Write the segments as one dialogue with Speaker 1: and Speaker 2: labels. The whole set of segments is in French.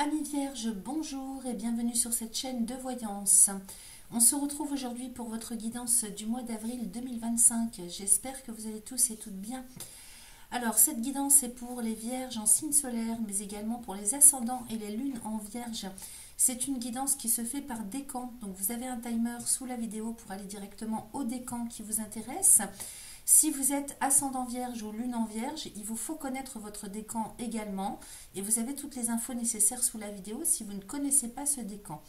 Speaker 1: Amis Vierges, bonjour et bienvenue sur cette chaîne de voyance. On se retrouve aujourd'hui pour votre guidance du mois d'avril 2025. J'espère que vous allez tous et toutes bien. Alors, cette guidance est pour les Vierges en signe solaire, mais également pour les ascendants et les lunes en Vierge. C'est une guidance qui se fait par décan. Donc, vous avez un timer sous la vidéo pour aller directement au décan qui vous intéresse. Si vous êtes ascendant vierge ou lune en vierge, il vous faut connaître votre décan également. Et vous avez toutes les infos nécessaires sous la vidéo si vous ne connaissez pas ce décan.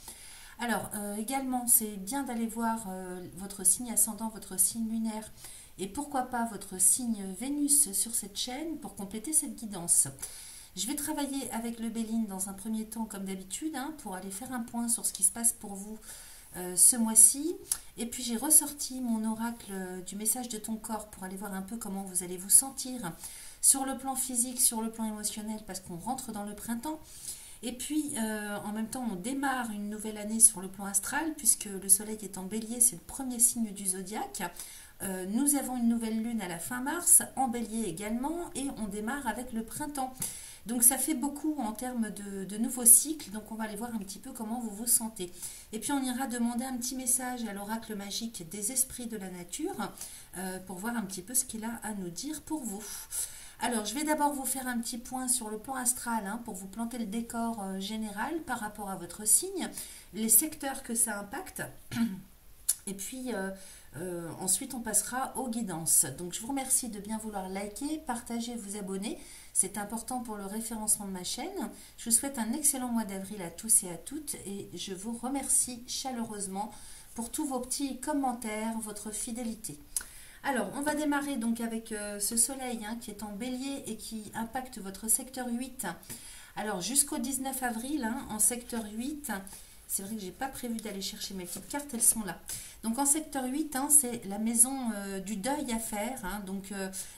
Speaker 1: Alors, également, c'est bien d'aller voir votre signe ascendant, votre signe lunaire et pourquoi pas votre signe Vénus sur cette chaîne pour compléter cette guidance. Je vais travailler avec le Béline dans un premier temps comme d'habitude pour aller faire un point sur ce qui se passe pour vous ce mois-ci. Et puis j'ai ressorti mon oracle du message de ton corps pour aller voir un peu comment vous allez vous sentir sur le plan physique, sur le plan émotionnel, parce qu'on rentre dans le printemps. Et puis en même temps on démarre une nouvelle année sur le plan astral, puisque le soleil est en bélier, c'est le premier signe du zodiaque. Nous avons une nouvelle lune à la fin mars, en bélier également, et on démarre avec le printemps. Donc ça fait beaucoup en termes de nouveaux cycles, donc on va aller voir un petit peu comment vous vous sentez. Et puis on ira demander un petit message à l'oracle magique des esprits de la nature pour voir un petit peu ce qu'il a à nous dire pour vous. Alors je vais d'abord vous faire un petit point sur le plan astral pour vous planter le décor général par rapport à votre signe, les secteurs que ça impacte. Et puis ensuite on passera aux guidances. Donc je vous remercie de bien vouloir liker, partager, vous abonner. C'est important pour le référencement de ma chaîne. Je vous souhaite un excellent mois d'avril à tous et à toutes. Et je vous remercie chaleureusement pour tous vos petits commentaires, votre fidélité. Alors on va démarrer donc avec ce soleil qui est en bélier et qui impacte votre secteur 8. Alors jusqu'au 19 avril en secteur 8... C'est vrai que je n'ai pas prévu d'aller chercher mes petites cartes, elles sont là. Donc en secteur 8, c'est la maison du deuil à faire, donc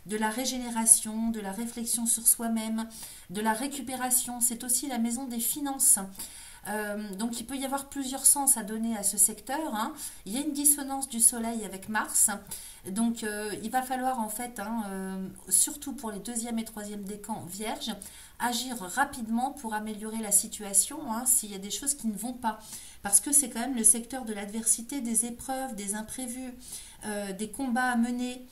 Speaker 1: de la régénération, de la réflexion sur soi-même, de la récupération. C'est aussi la maison des finances. Donc il peut y avoir plusieurs sens à donner à ce secteur. Il y a une dissonance du soleil avec Mars. Donc il va falloir en fait, surtout pour les deuxième et troisième décans vierges, agir rapidement pour améliorer la situation s'il y a des choses qui ne vont pas. Parce que c'est quand même le secteur de l'adversité, des épreuves, des imprévus, des combats à mener,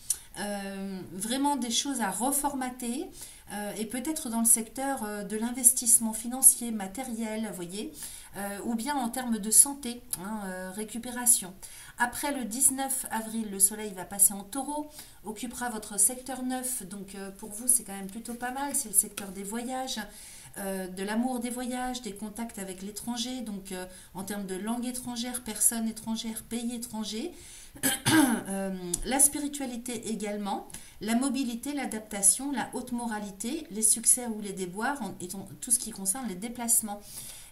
Speaker 1: vraiment des choses à reformater. Et peut-être dans le secteur de l'investissement financier, matériel, vous voyez, ou bien en termes de santé, récupération. Après le 19 avril, le soleil va passer en taureau, occupera votre secteur 9, donc pour vous c'est quand même plutôt pas mal, c'est le secteur des voyages, de l'amour des voyages, des contacts avec l'étranger, donc en termes de langue étrangère, personne étrangère, pays étranger, la spiritualité également, la mobilité, l'adaptation, la haute moralité, les succès ou les déboires, et tout ce qui concerne les déplacements.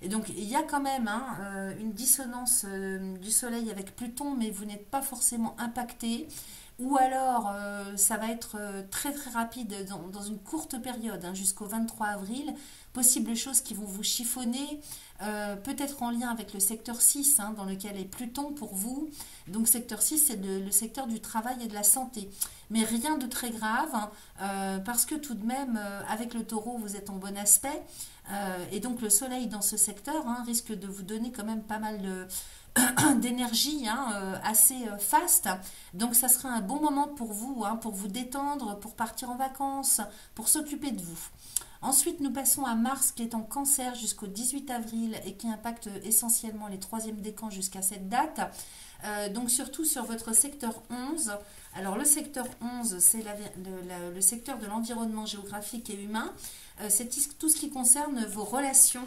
Speaker 1: Et donc il y a quand même une dissonance du soleil avec Pluton, mais vous n'êtes pas forcément impacté. Ou alors ça va être très très rapide dans une courte période, jusqu'au 23 avril. Possibles choses qui vont vous chiffonner, peut-être en lien avec le secteur 6, dans lequel est Pluton pour vous. Donc secteur 6, c'est le secteur du travail et de la santé. Mais rien de très grave, parce que tout de même, avec le taureau, vous êtes en bon aspect. Et donc le soleil dans ce secteur risque de vous donner quand même pas mal d'énergie assez faste. Donc ça sera un bon moment pour vous détendre, pour partir en vacances, pour s'occuper de vous. Ensuite, nous passons à Mars qui est en Cancer jusqu'au 18 avril et qui impacte essentiellement les troisièmes décans jusqu'à cette date. Donc surtout sur votre secteur 11. Alors le secteur 11, c'est le secteur de l'environnement géographique et humain. C'est tout ce qui concerne vos relations,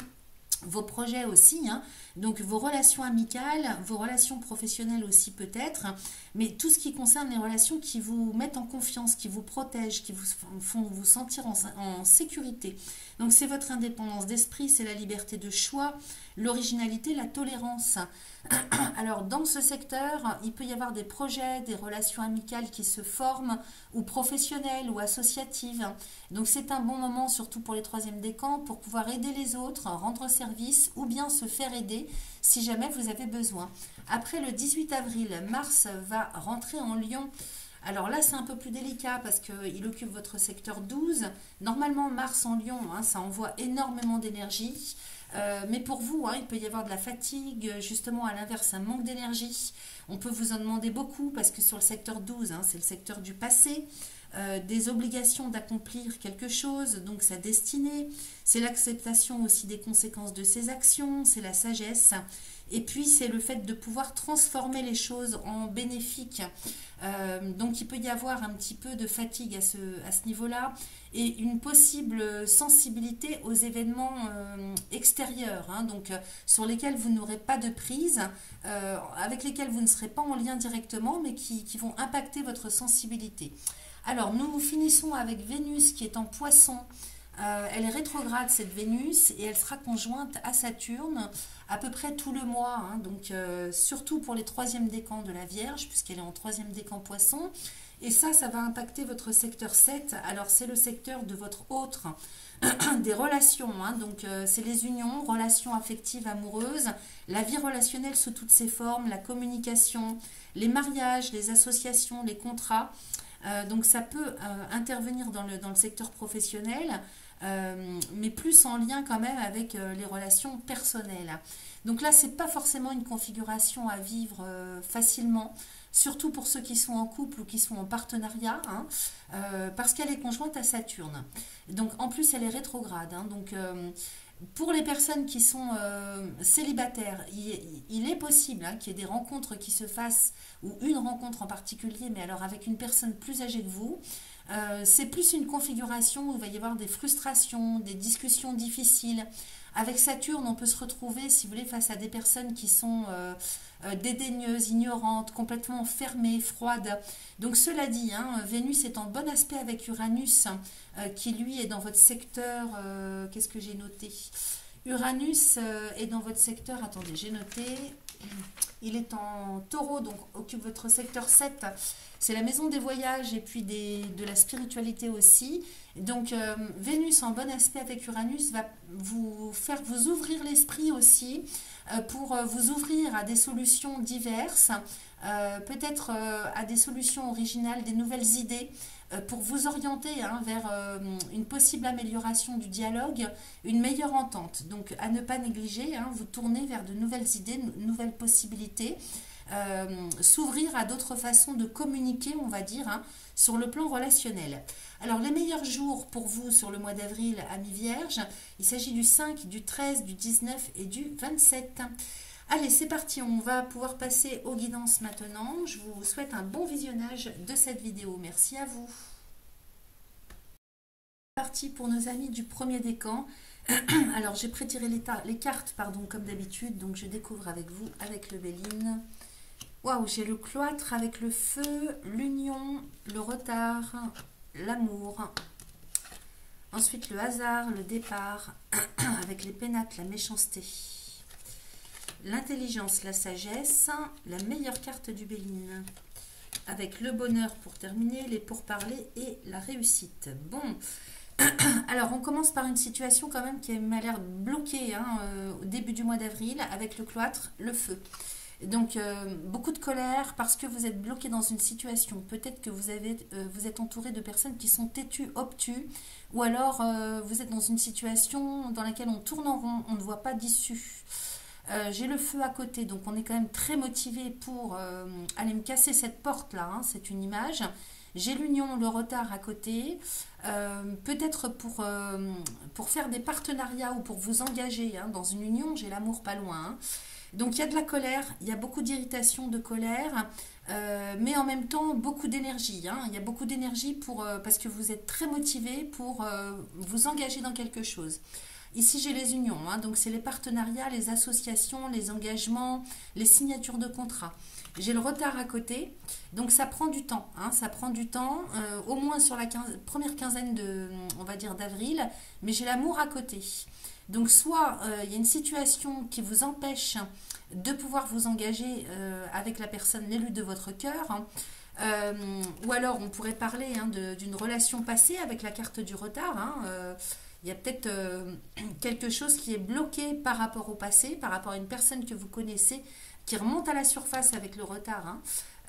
Speaker 1: vos projets aussi, donc vos relations amicales, vos relations professionnelles aussi peut-être, mais tout ce qui concerne les relations qui vous mettent en confiance, qui vous protègent, qui vous font vous sentir en sécurité. Donc c'est votre indépendance d'esprit, c'est la liberté de choix, l'originalité, la tolérance. Alors dans ce secteur, il peut y avoir des projets, des relations amicales qui se forment, ou professionnelles, ou associatives. Donc c'est un bon moment, surtout pour les troisièmes décans, pour pouvoir aider les autres, rendre service, ou bien se faire aider si jamais vous avez besoin. Après le 18 avril, Mars va rentrer en Lion. Alors là, c'est un peu plus délicat parce qu'il occupe votre secteur 12. Normalement, Mars en Lion, ça envoie énormément d'énergie. Mais pour vous, hein, il peut y avoir de la fatigue, justement à l'inverse, un manque d'énergie. On peut vous en demander beaucoup parce que sur le secteur 12, hein, c'est le secteur du passé, des obligations d'accomplir quelque chose, donc sa destinée, c'est l'acceptation aussi des conséquences de ses actions, c'est la sagesse, et puis c'est le fait de pouvoir transformer les choses en bénéfiques. Donc il peut y avoir un petit peu de fatigue à ce niveau-là, et une possible sensibilité aux événements extérieurs, hein, donc sur lesquels vous n'aurez pas de prise, avec lesquels vous ne serez pas en lien directement, mais qui vont impacter votre sensibilité. Alors, nous finissons avec Vénus qui est en Poisson. Elle est rétrograde, cette Vénus, et elle sera conjointe à Saturne à peu près tout le mois. Hein, donc, surtout pour les troisièmes décans de la Vierge, puisqu'elle est en troisième décan Poisson. Et ça va impacter votre secteur 7. Alors, c'est le secteur de votre autre, des relations. Hein, donc, c'est les unions, relations affectives, amoureuses, la vie relationnelle sous toutes ses formes, la communication, les mariages, les associations, les contrats. Donc ça peut intervenir dans le secteur professionnel, mais plus en lien quand même avec les relations personnelles. Donc là, c'est pas forcément une configuration à vivre facilement, surtout pour ceux qui sont en couple ou qui sont en partenariat, hein, parce qu'elle est conjointe à Saturne. Donc en plus, elle est rétrograde. Hein, donc pour les personnes qui sont célibataires, il est possible hein, qu'il y ait des rencontres qui se fassent, ou une rencontre en particulier, mais alors avec une personne plus âgée que vous. C'est plus une configuration où il va y avoir des frustrations, des discussions difficiles. Avec Saturne, on peut se retrouver, si vous voulez, face à des personnes qui sont dédaigneuses, ignorantes, complètement fermées, froides. Donc cela dit, hein, Vénus est en bon aspect avec Uranus, qui lui est dans votre secteur, qu'est-ce que j'ai noté? Uranus est dans votre secteur, attendez, j'ai noté, il est en Taureau, donc occupe votre secteur 7, c'est la maison des voyages et puis de la spiritualité aussi. Donc Vénus en bon aspect avec Uranus va vous faire vous ouvrir l'esprit aussi, pour vous ouvrir à des solutions diverses, peut-être à des solutions originales, des nouvelles idées, pour vous orienter hein, vers une possible amélioration du dialogue, une meilleure entente. Donc à ne pas négliger, hein, vous tourner vers de nouvelles idées, de nouvelles possibilités, s'ouvrir à d'autres façons de communiquer, on va dire, hein, sur le plan relationnel. Alors les meilleurs jours pour vous sur le mois d'avril, amis vierges, il s'agit du 5, du 13, du 19 et du 27. Allez, c'est parti, on va pouvoir passer aux guidances maintenant. Je vous souhaite un bon visionnage de cette vidéo. Merci à vous. Parti pour nos amis du premier décan. Alors, j'ai prétiré les cartes, pardon, comme d'habitude. Donc, je découvre avec vous, avec le Béline. Waouh, j'ai le cloître avec le feu, l'union, le retard, l'amour. Ensuite, le hasard, le départ, avec les pénates, la méchanceté. L'intelligence, la sagesse, la meilleure carte du Béline. Avec le bonheur pour terminer, les pourparlers et la réussite. Bon, alors on commence par une situation quand même qui m'a l'air bloquée hein, au début du mois d'avril avec le cloître, le feu. Donc beaucoup de colère parce que vous êtes bloqué dans une situation. Peut-être que vous êtes entouré de personnes qui sont têtues, obtus, ou alors vous êtes dans une situation dans laquelle on tourne en rond, on ne voit pas d'issue. J'ai le feu à côté, donc on est quand même très motivé pour aller me casser cette porte-là, hein, c'est une image. J'ai l'union, le retard à côté, peut-être pour faire des partenariats ou pour vous engager hein, dans une union, j'ai l'amour pas loin. Hein. Donc il y a de la colère, il y a beaucoup d'irritation, de colère, mais en même temps beaucoup d'énergie. Hein. Il y a beaucoup d'énergie parce que vous êtes très motivé pour vous engager dans quelque chose. Ici, j'ai les unions, hein, donc c'est les partenariats, les associations, les engagements, les signatures de contrats. J'ai le retard à côté, donc ça prend du temps. Hein, ça prend du temps, au moins sur la première quinzaine on va dire d'avril, mais j'ai l'amour à côté. Donc soit il y a une situation qui vous empêche de pouvoir vous engager avec la personne, l'élu de votre cœur, hein, ou alors on pourrait parler hein, d'une relation passée avec la carte du retard. Hein, il y a peut-être quelque chose qui est bloqué par rapport au passé, par rapport à une personne que vous connaissez, qui remonte à la surface avec le retard,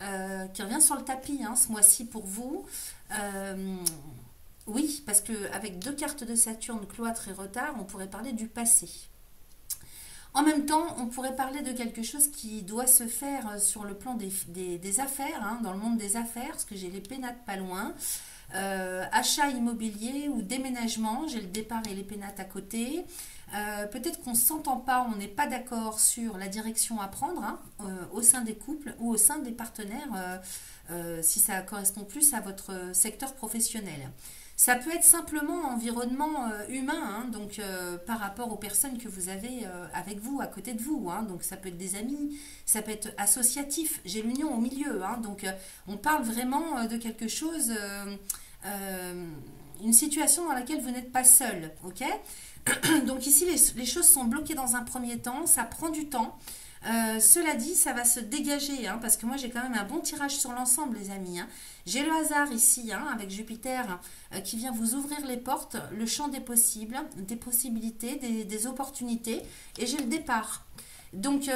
Speaker 1: hein, qui revient sur le tapis hein, ce mois-ci pour vous. Oui, parce qu'avec deux cartes de Saturne, cloître et retard, on pourrait parler du passé. En même temps, on pourrait parler de quelque chose qui doit se faire sur le plan des affaires, hein, dans le monde des affaires, parce que j'ai les pénates pas loin. Achat immobilier ou déménagement, j'ai le départ et les pénates à côté. Peut-être qu'on ne s'entend pas, on n'est pas d'accord sur la direction à prendre, hein, au sein des couples ou au sein des partenaires, si ça correspond plus à votre secteur professionnel. Ça peut être simplement environnement humain, hein, donc par rapport aux personnes que vous avez avec vous, à côté de vous. Hein, donc ça peut être des amis, ça peut être associatif. J'ai l'union au milieu, hein, donc on parle vraiment de quelque chose, une situation dans laquelle vous n'êtes pas seul, ok. Donc ici les choses sont bloquées dans un premier temps, ça prend du temps. Cela dit, ça va se dégager, hein, parce que moi j'ai quand même un bon tirage sur l'ensemble, les amis. Hein. J'ai le hasard ici, hein, avec Jupiter, qui vient vous ouvrir les portes, le champ des possibles, des possibilités, des opportunités, et j'ai le départ. Donc,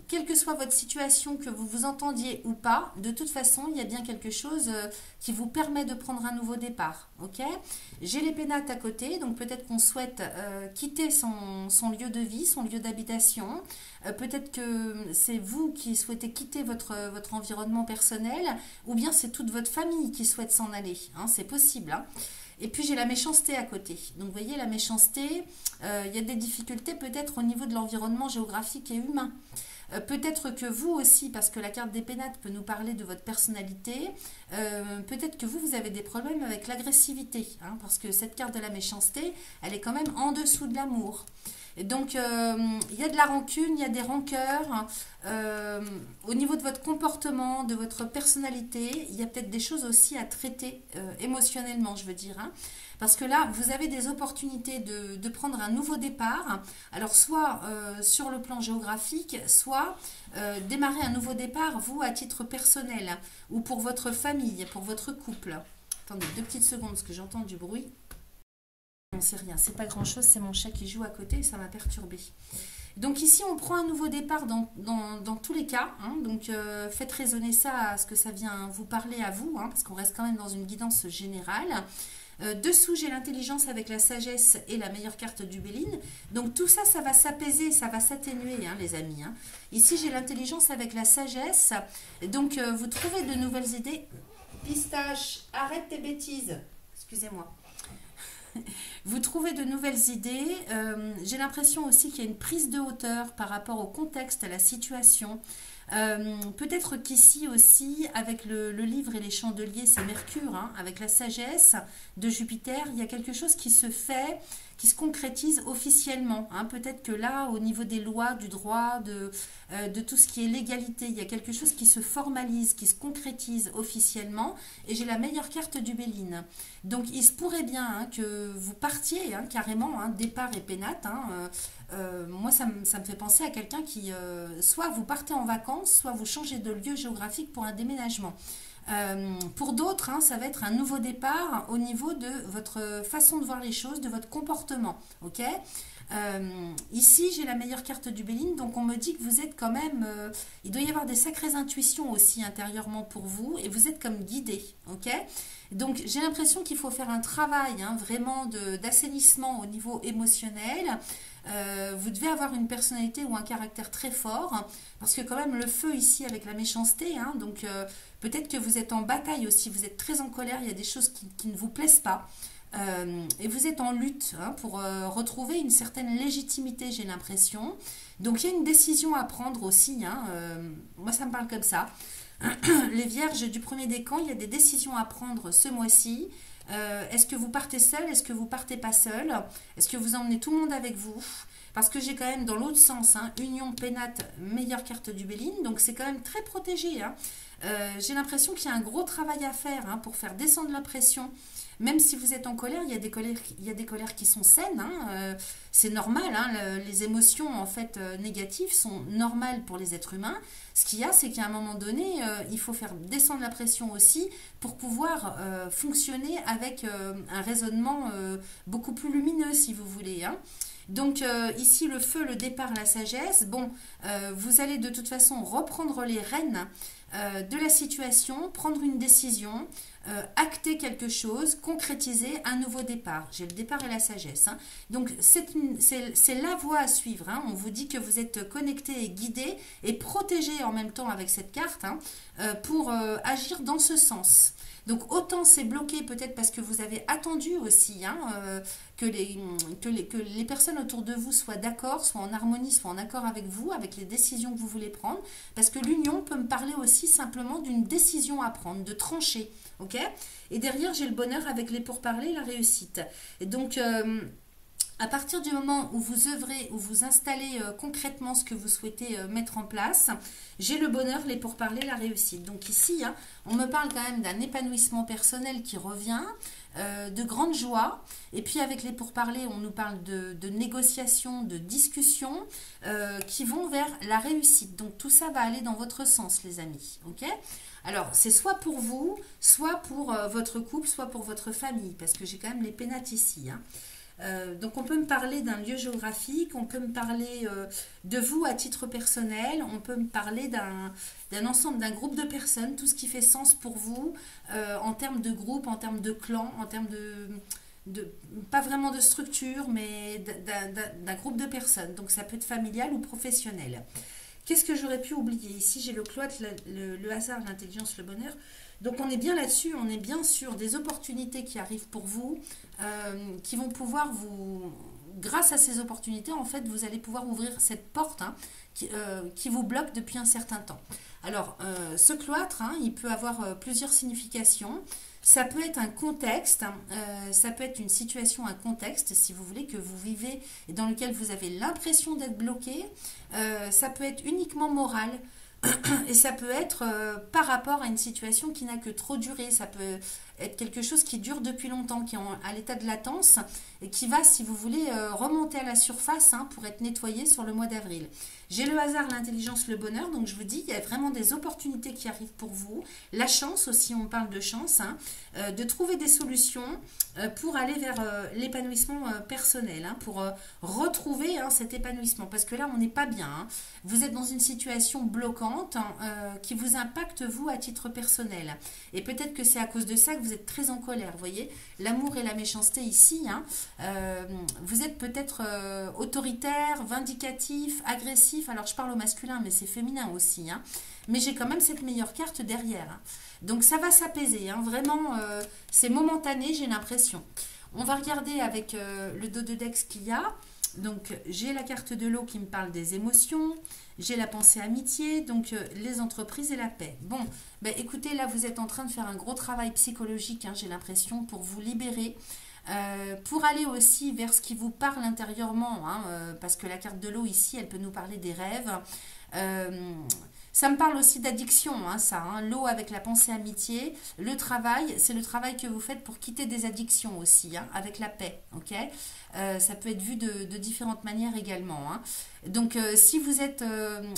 Speaker 1: quelle que soit votre situation, que vous vous entendiez ou pas, de toute façon, il y a bien quelque chose qui vous permet de prendre un nouveau départ. Ok. J'ai les pénates à côté, donc peut-être qu'on souhaite quitter son lieu de vie, son lieu d'habitation. Peut-être que c'est vous qui souhaitez quitter votre environnement personnel, ou bien c'est toute votre famille qui souhaite s'en aller. Hein, c'est possible. Hein. Et puis j'ai la méchanceté à côté. Donc vous voyez, la méchanceté, il y a des difficultés peut-être au niveau de l'environnement géographique et humain. Peut-être que vous aussi, parce que la carte des pénates peut nous parler de votre personnalité, peut-être que vous avez des problèmes avec l'agressivité, hein, parce que cette carte de la méchanceté, elle est quand même en dessous de l'amour. Et donc, il y a de la rancune, il y a des rancœurs. Au niveau de votre comportement, de votre personnalité, il y a peut-être des choses aussi à traiter émotionnellement, je veux dire. Hein. Parce que là, vous avez des opportunités de prendre un nouveau départ. Alors, soit sur le plan géographique, soit démarrer un nouveau départ, vous, à titre personnel, hein, ou pour votre famille, pour votre couple. Attendez 2 petites secondes, parce que j'entends du bruit. Non, c'est rien, c'est pas grand chose, c'est mon chat qui joue à côté et ça m'a perturbé. Donc ici on prend un nouveau départ dans tous les cas, hein, donc faites résonner ça à ce que ça vient vous parler à vous, hein, parce qu'on reste quand même dans une guidance générale. Dessous j'ai l'intelligence avec la sagesse et la meilleure carte du Béline, donc tout ça, ça va s'apaiser, ça va s'atténuer, hein, les amis. Hein. Ici j'ai l'intelligence avec la sagesse, donc vous trouvez de nouvelles idées. Pistache, arrête tes bêtises, excusez-moi. Vous trouvez de nouvelles idées. J'ai l'impression aussi qu'il y a une prise de hauteur par rapport au contexte, à la situation. Peut-être qu'ici aussi, avec le livre et les chandeliers, c'est Mercure, hein, avec la sagesse de Jupiter, il y a quelque chose qui se fait, qui se concrétise officiellement. Hein. Peut-être que là, au niveau des lois, du droit, de tout ce qui est légalité, il y a quelque chose qui se formalise, qui se concrétise officiellement. Et j'ai la meilleure carte du Béline. Donc, il se pourrait bien, hein, que vous partiez, hein, carrément, hein, départ et pénate. Hein, moi, ça me fait penser à quelqu'un qui, soit vous partez en vacances, soit vous changez de lieu géographique pour un déménagement. Pour d'autres, hein, ça va être un nouveau départ au niveau de votre façon de voir les choses, de votre comportement. Ok. Ici, j'ai la meilleure carte du Béline, donc on me dit que vous êtes quand même... il doit y avoir des sacrées intuitions aussi intérieurement pour vous, et vous êtes comme guidé. Ok. Donc, j'ai l'impression qu'il faut faire un travail, hein, vraiment d'assainissement au niveau émotionnel. Vous devez avoir une personnalité ou un caractère très fort, hein, parce que quand même le feu ici avec la méchanceté, hein, donc peut-être que vous êtes en bataille aussi, vous êtes très en colère, il y a des choses qui ne vous plaisent pas, et vous êtes en lutte, hein, pour retrouver une certaine légitimité, j'ai l'impression. Donc il y a une décision à prendre aussi, hein, moi ça me parle comme ça. Les vierges du premier décan, il y a des décisions à prendre ce mois-ci. Est-ce que vous partez seul? Est-ce que vous partez pas seul? Est-ce que vous emmenez tout le monde avec vous? Parce que j'ai quand même dans l'autre sens, hein, Union, Pénate, meilleure carte du Béline, donc c'est quand même très protégé. Hein. J'ai l'impression qu'il y a un gros travail à faire, hein, pour faire descendre la pression. Même si vous êtes en colère, il y a des colères qui sont saines. Hein, c'est normal. Hein, les émotions en fait négatives sont normales pour les êtres humains. Ce qu'il y a, c'est qu'à un moment donné, il faut faire descendre la pression aussi pour pouvoir fonctionner avec un raisonnement beaucoup plus lumineux, si vous voulez. Hein. Donc ici, le feu, le départ, la sagesse. Bon, vous allez de toute façon reprendre les rênes de la situation, prendre une décision. acter quelque chose, concrétiser un nouveau départ. J'ai le départ et la sagesse. Hein. Donc, c'est la voie à suivre. Hein. On vous dit que vous êtes connecté et guidé et protégé en même temps avec cette carte hein, pour agir dans ce sens. Donc autant c'est bloqué peut-être parce que vous avez attendu aussi hein, que les personnes autour de vous soient d'accord, soient en harmonie, soient en accord avec vous, avec les décisions que vous voulez prendre. Parce que l'union peut me parler aussi simplement d'une décision à prendre, de trancher. Okay, et derrière j'ai le bonheur avec les pourparlers, la réussite. Et donc à partir du moment où vous œuvrez, où vous installez concrètement ce que vous souhaitez mettre en place, j'ai le bonheur, les pourparlers, la réussite. Donc ici, hein, on me parle quand même d'un épanouissement personnel qui revient, de grande joie. Et puis avec les pourparlers, on nous parle de négociations, de discussions qui vont vers la réussite. Donc tout ça va aller dans votre sens, les amis. Ok ? Alors, c'est soit pour vous, soit pour votre couple, soit pour votre famille, parce que j'ai quand même les pénates ici. Hein. Donc on peut me parler d'un lieu géographique, on peut me parler de vous à titre personnel, on peut me parler d'un ensemble, d'un groupe de personnes, tout ce qui fait sens pour vous en termes de groupe, en termes de clan, en termes pas vraiment de structure, mais d'un groupe de personnes. Donc ça peut être familial ou professionnel. Qu'est-ce que j'aurais pu oublier? Ici j'ai le cloître, le hasard, l'intelligence, le bonheur. Donc on est bien là-dessus, on est bien sur des opportunités qui arrivent pour vous, qui vont pouvoir vous, grâce à ces opportunités, en fait, vous allez pouvoir ouvrir cette porte hein, qui vous bloque depuis un certain temps. Alors, ce cloître, hein, il peut avoir plusieurs significations. Ça peut être un contexte, ça peut être une situation, un contexte, si vous voulez, que vous vivez et dans lequel vous avez l'impression d'être bloqué. Ça peut être uniquement moral. Et ça peut être par rapport à une situation qui n'a que trop duré. Ça peut être quelque chose qui dure depuis longtemps, qui est à l'état de latence et qui va, si vous voulez, remonter à la surface hein, pour être nettoyé sur le mois d'avril. J'ai le hasard, l'intelligence, le bonheur. Donc je vous dis, il y a vraiment des opportunités qui arrivent pour vous. La chance aussi, on parle de chance, hein, de trouver des solutions pour aller vers l'épanouissement personnel, hein, pour retrouver hein, cet épanouissement. Parce que là, on n'est pas bien. Hein. Vous êtes dans une situation bloquante hein, qui vous impacte, vous, à titre personnel. Et peut-être que c'est à cause de ça que vous êtes très en colère. Vous voyez, l'amour et la méchanceté ici, hein, vous êtes peut-être autoritaire, vindicatif, agressif. Alors, je parle au masculin, mais c'est féminin aussi. Hein. Mais j'ai quand même cette meilleure carte derrière. Hein. Donc, ça va s'apaiser. Hein. Vraiment, c'est momentané, j'ai l'impression. On va regarder avec le dos de Dex qu'il y a. Donc, j'ai la carte de l'eau qui me parle des émotions. J'ai la pensée amitié, donc les entreprises et la paix. Bon, ben, écoutez, là, vous êtes en train de faire un gros travail psychologique, hein, j'ai l'impression, pour vous libérer. Pour aller aussi vers ce qui vous parle intérieurement, hein, parce que la carte de l'eau ici, elle peut nous parler des rêves. Ça me parle aussi d'addiction, hein, ça. Hein, l'eau avec la pensée amitié. Le travail, c'est le travail que vous faites pour quitter des addictions aussi, hein, avec la paix. Ok, ça peut être vu de différentes manières également. Hein. Donc, si vous êtes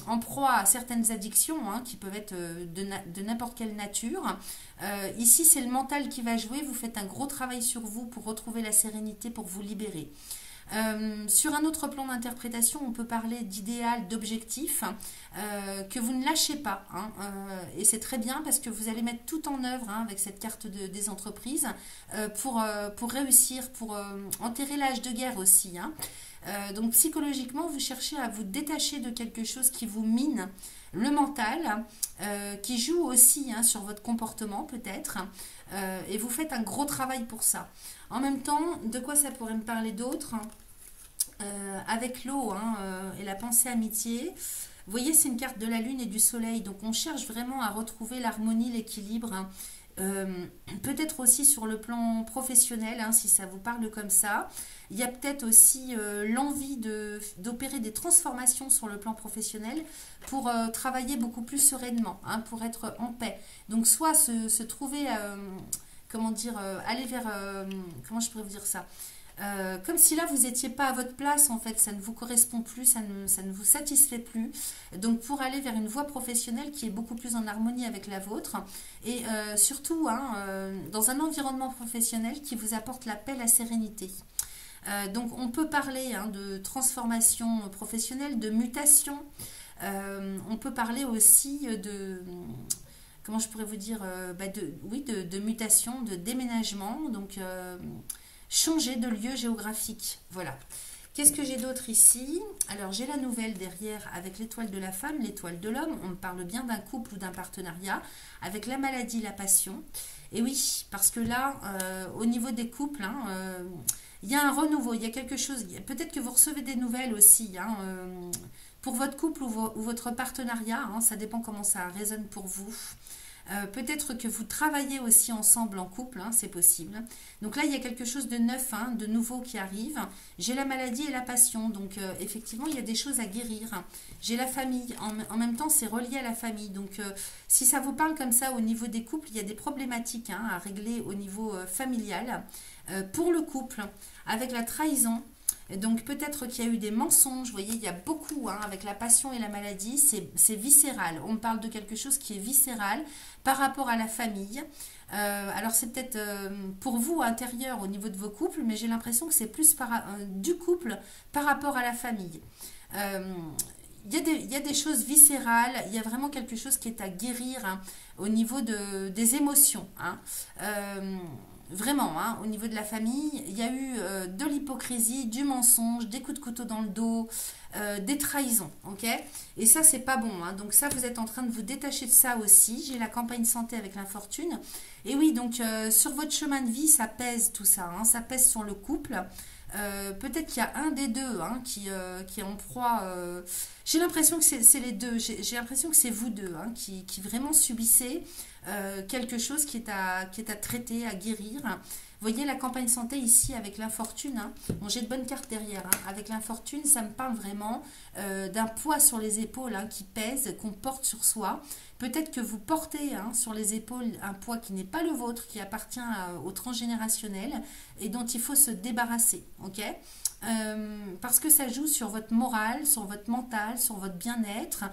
Speaker 1: en proie à certaines addictions, hein, qui peuvent être de n'importe quelle nature, ici, c'est le mental qui va jouer. Vous faites un gros travail sur vous pour retrouver la sérénité, pour vous libérer. Sur un autre plan d'interprétation, on peut parler d'idéal, d'objectif que vous ne lâchez pas. Hein, et c'est très bien parce que vous allez mettre tout en œuvre hein, avec cette carte des entreprises pour réussir, pour enterrer l'âge de guerre aussi. Hein. Donc psychologiquement, vous cherchez à vous détacher de quelque chose qui vous mine le mental, qui joue aussi hein, sur votre comportement peut-être, et vous faites un gros travail pour ça. En même temps, de quoi ça pourrait me parler d'autre avec l'eau hein, et la pensée amitié. Vous voyez, c'est une carte de la lune et du soleil, donc on cherche vraiment à retrouver l'harmonie, l'équilibre. Hein. Peut-être aussi sur le plan professionnel, hein, si ça vous parle comme ça. Il y a peut-être aussi l'envie d'opérer des transformations sur le plan professionnel pour travailler beaucoup plus sereinement, hein, pour être en paix. Donc soit se trouver, comment dire, aller vers, comment je pourrais vous dire ça, comme si là vous n'étiez pas à votre place en fait, ça ne vous correspond plus, ça ne vous satisfait plus. Donc pour aller vers une voie professionnelle qui est beaucoup plus en harmonie avec la vôtre et surtout hein, dans un environnement professionnel qui vous apporte la paix, la sérénité. Donc on peut parler hein, de transformation professionnelle, de mutation. On peut parler aussi comment je pourrais vous dire, oui, de mutation, de déménagement, donc changer de lieu géographique. Voilà. Qu'est-ce que j'ai d'autre ici? Alors, j'ai la nouvelle derrière avec l'étoile de la femme, l'étoile de l'homme. On me parle bien d'un couple ou d'un partenariat avec la maladie, la passion. Et oui, parce que là, au niveau des couples, hein, il y a un renouveau, il y a quelque chose. Peut-être que vous recevez des nouvelles aussi, hein, pour votre couple ou votre partenariat. Hein, ça dépend comment ça résonne pour vous. Peut-être que vous travaillez aussi ensemble en couple, hein, c'est possible. Donc là, il y a quelque chose de neuf, hein, de nouveau qui arrive. J'ai la maladie et la passion, donc effectivement, il y a des choses à guérir. J'ai la famille, en même temps, c'est relié à la famille. Donc si ça vous parle comme ça au niveau des couples, il y a des problématiques, hein, à régler au niveau familial. Pour le couple, avec la trahison, donc peut-être qu'il y a eu des mensonges, vous voyez, il y a beaucoup, hein, avec la passion et la maladie, c'est viscéral. On me parle de quelque chose qui est viscéral par rapport à la famille. Alors c'est peut-être pour vous intérieur au niveau de vos couples, mais j'ai l'impression que c'est plus du couple par rapport à la famille. Il y a des choses viscérales, il y a vraiment quelque chose qui est à guérir, hein, au niveau des émotions. Hein. Vraiment, hein, au niveau de la famille, il y a eu de l'hypocrisie, du mensonge, des coups de couteau dans le dos, des trahisons, ok? Et ça, c'est pas bon, hein. Donc ça, vous êtes en train de vous détacher de ça aussi. J'ai la campagne santé avec l'infortune. Et oui, donc sur votre chemin de vie, ça pèse tout ça, hein, ça pèse sur le couple. Peut-être qu'il y a un des deux, hein, qui est en proie. J'ai l'impression que c'est les deux. J'ai l'impression que c'est vous deux, hein, qui vraiment subissez quelque chose qui est à traiter, à guérir. Vous voyez la campagne santé ici avec l'infortune. Hein. Bon, j'ai de bonnes cartes derrière. Hein. Avec l'infortune, ça me parle vraiment d'un poids sur les épaules, hein, qui pèse, qu'on porte sur soi. Peut-être que vous portez, hein, sur les épaules un poids qui n'est pas le vôtre, qui appartient au transgénérationnel et dont il faut se débarrasser. Ok? Parce que ça joue sur votre morale, sur votre mental, sur votre bien-être,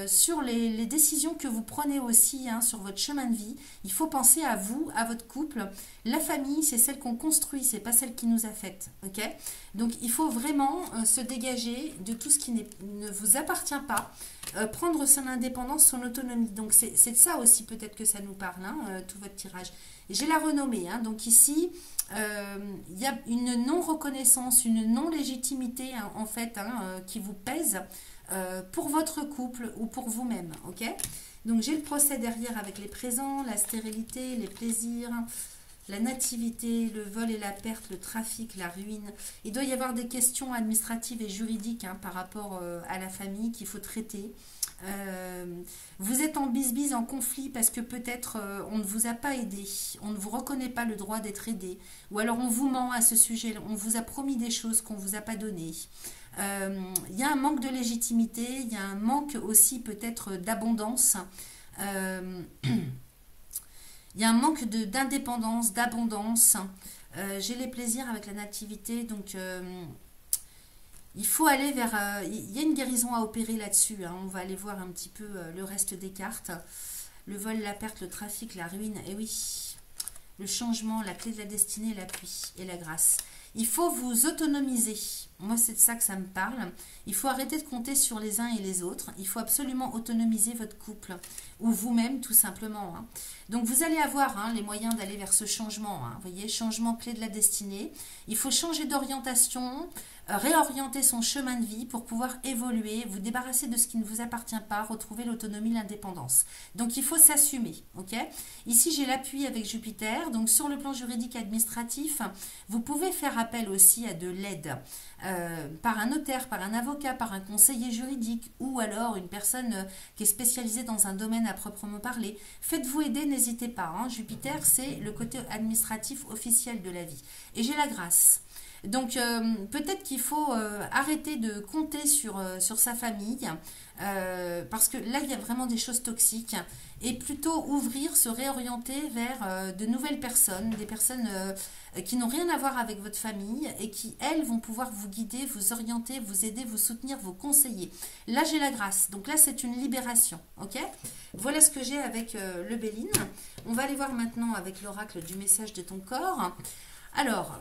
Speaker 1: sur les décisions que vous prenez aussi, hein, sur votre chemin de vie. Il faut penser à vous, à votre couple. La famille, c'est celle qu'on construit, c'est pas celle qui nous a faites. Ok? Donc il faut vraiment se dégager de tout ce qui ne vous appartient pas, prendre son indépendance, son autonomie. Donc c'est de ça aussi peut-être que ça nous parle, hein, tout votre tirage. J'ai la renommée, hein, donc ici il y a une non-reconnaissance, une non-légitimité, hein, en fait, hein, qui vous pèse pour votre couple ou pour vous-même, ok? Donc j'ai le procès derrière avec les présents, la stérilité, les plaisirs, la nativité, le vol et la perte, le trafic, la ruine. Il doit y avoir des questions administratives et juridiques, hein, par rapport à la famille qu'il faut traiter. Vous êtes en bisbise, en conflit parce que peut-être on ne vous a pas aidé, on ne vous reconnaît pas le droit d'être aidé, ou alors on vous ment à ce sujet, on vous a promis des choses qu'on ne vous a pas données. Il y a un manque de légitimité, il y a un manque aussi peut-être d'abondance, il y a un manque d'indépendance, d'abondance. J'ai les plaisirs avec la nativité, donc il faut aller vers... il y a une guérison à opérer là-dessus. Hein. On va aller voir un petit peu le reste des cartes. Le vol, la perte, le trafic, la ruine. Et oui, le changement, la clé de la destinée, l'appui et la grâce. Il faut vous autonomiser. Moi, c'est de ça que ça me parle. Il faut arrêter de compter sur les uns et les autres. Il faut absolument autonomiser votre couple. Ou vous-même, tout simplement. Hein. Donc, vous allez avoir, hein, les moyens d'aller vers ce changement. Hein. Vous voyez, changement clé de la destinée. Il faut changer d'orientation, réorienter son chemin de vie pour pouvoir évoluer, vous débarrasser de ce qui ne vous appartient pas, retrouver l'autonomie, l'indépendance. Donc, il faut s'assumer. Ok? Ici, j'ai l'appui avec Jupiter. Donc, sur le plan juridique administratif, vous pouvez faire appel aussi à de l'aide. Par un notaire, par un avocat, par un conseiller juridique ou alors une personne qui est spécialisée dans un domaine à proprement parler. Faites-vous aider, n'hésitez pas. Hein. Jupiter, c'est le côté administratif officiel de la vie. Et j'ai la grâce. Donc peut-être qu'il faut arrêter de compter sur sa famille parce que là il y a vraiment des choses toxiques et plutôt ouvrir, se réorienter vers de nouvelles personnes, des personnes qui n'ont rien à voir avec votre famille et qui elles vont pouvoir vous guider, vous orienter, vous aider, vous soutenir, vous conseiller. Là j'ai la grâce, donc là c'est une libération, ok? Voilà ce que j'ai avec le Béline. On va aller voir maintenant avec l'oracle du message de ton corps. Alors,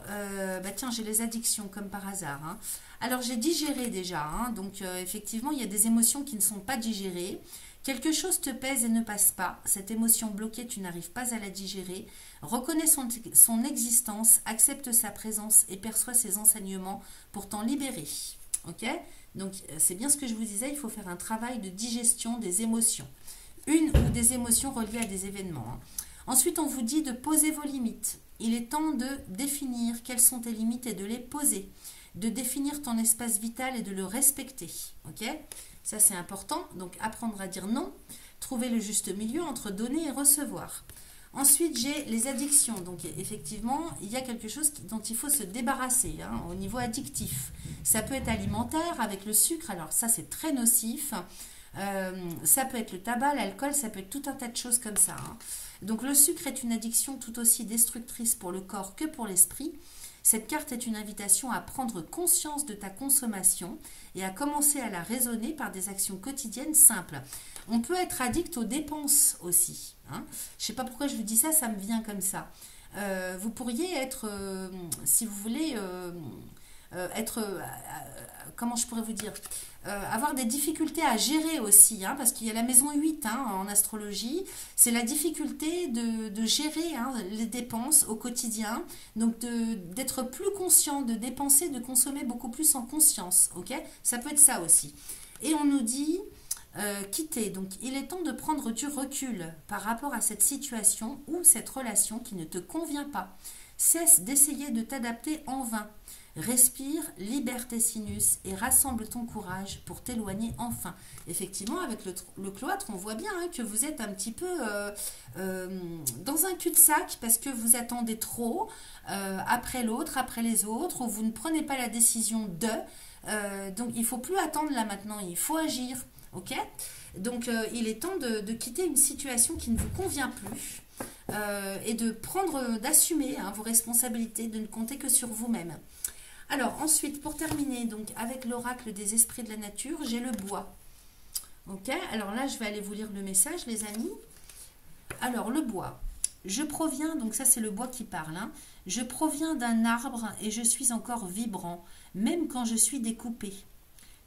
Speaker 1: tiens, j'ai les addictions comme par hasard. Hein. Alors, j'ai digéré déjà. Hein, donc, effectivement, il y a des émotions qui ne sont pas digérées, Quelque chose te pèse et ne passe pas. Cette émotion bloquée, tu n'arrives pas à la digérer. Reconnais son existence, accepte sa présence et perçois ses enseignements pour t'en libérer. Ok? Donc, c'est bien ce que je vous disais, il faut faire un travail de digestion des émotions. Une ou des émotions reliées à des événements. Hein. Ensuite, on vous dit de poser vos limites. Il est temps de définir quelles sont tes limites et de les poser. De définir ton espace vital et de le respecter. Ok? Ça, c'est important. Donc, apprendre à dire non. Trouver le juste milieu entre donner et recevoir. Ensuite, j'ai les addictions. Donc, effectivement, il y a quelque chose dont il faut se débarrasser hein, au niveau addictif. Ça peut être alimentaire avec le sucre. Alors, ça, c'est très nocif. Ça peut être le tabac, l'alcool, ça peut être tout un tas de choses comme ça. Hein. Donc, le sucre est une addiction tout aussi destructrice pour le corps que pour l'esprit. Cette carte est une invitation à prendre conscience de ta consommation et à commencer à la raisonner par des actions quotidiennes simples. On peut être addict aux dépenses aussi. Hein. Je ne sais pas pourquoi je vous dis ça, ça me vient comme ça. Vous pourriez être, si vous voulez, comment je pourrais vous dire, avoir des difficultés à gérer aussi, hein, parce qu'il y a la maison 8 hein, en astrologie, c'est la difficulté de gérer hein, les dépenses au quotidien, donc d'être plus conscient, de dépenser, de consommer beaucoup plus en conscience, ok? Ça peut être ça aussi. Et on nous dit quitter, donc il est temps de prendre du recul par rapport à cette situation ou cette relation qui ne te convient pas. Cesse d'essayer de t'adapter en vain. Respire, libère tes sinus et rassemble ton courage pour t'éloigner enfin. Effectivement, avec le cloître, on voit bien hein, que vous êtes un petit peu dans un cul-de-sac parce que vous attendez trop après l'autre, après les autres, ou vous ne prenez pas la décision de. Donc, il ne faut plus attendre là maintenant, il faut agir. Ok? Donc, il est temps de quitter une situation qui ne vous convient plus et d'assumer hein, vos responsabilités, de ne compter que sur vous-même. Alors ensuite, pour terminer, donc avec l'oracle des esprits de la nature, j'ai le bois. Ok, alors là, je vais aller vous lire le message, les amis. Alors, le bois. Je proviens, donc ça c'est le bois qui parle, hein. Je proviens d'un arbre et je suis encore vibrant, même quand je suis découpé.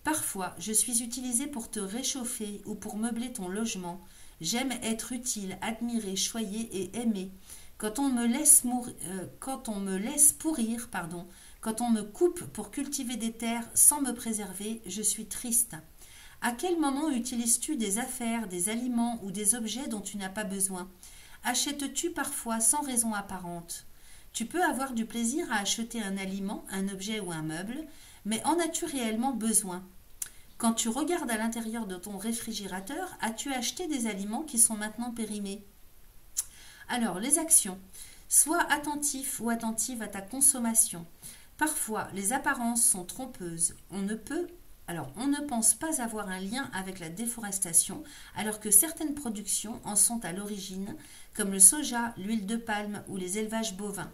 Speaker 1: Parfois, je suis utilisé pour te réchauffer ou pour meubler ton logement. J'aime être utile, admiré, choyé et aimé. Quand on me laisse pourrir, quand on me coupe pour cultiver des terres sans me préserver, je suis triste. À quel moment utilises-tu des affaires, des aliments ou des objets dont tu n'as pas besoin? Achètes-tu parfois sans raison apparente? Tu peux avoir du plaisir à acheter un aliment, un objet ou un meuble, mais en as-tu réellement besoin? Quand tu regardes à l'intérieur de ton réfrigérateur, as-tu acheté des aliments qui sont maintenant périmés? Alors, les actions. Sois attentif ou attentive à ta consommation. Parfois, les apparences sont trompeuses. On ne pense pas avoir un lien avec la déforestation, alors que certaines productions en sont à l'origine, comme le soja, l'huile de palme ou les élevages bovins.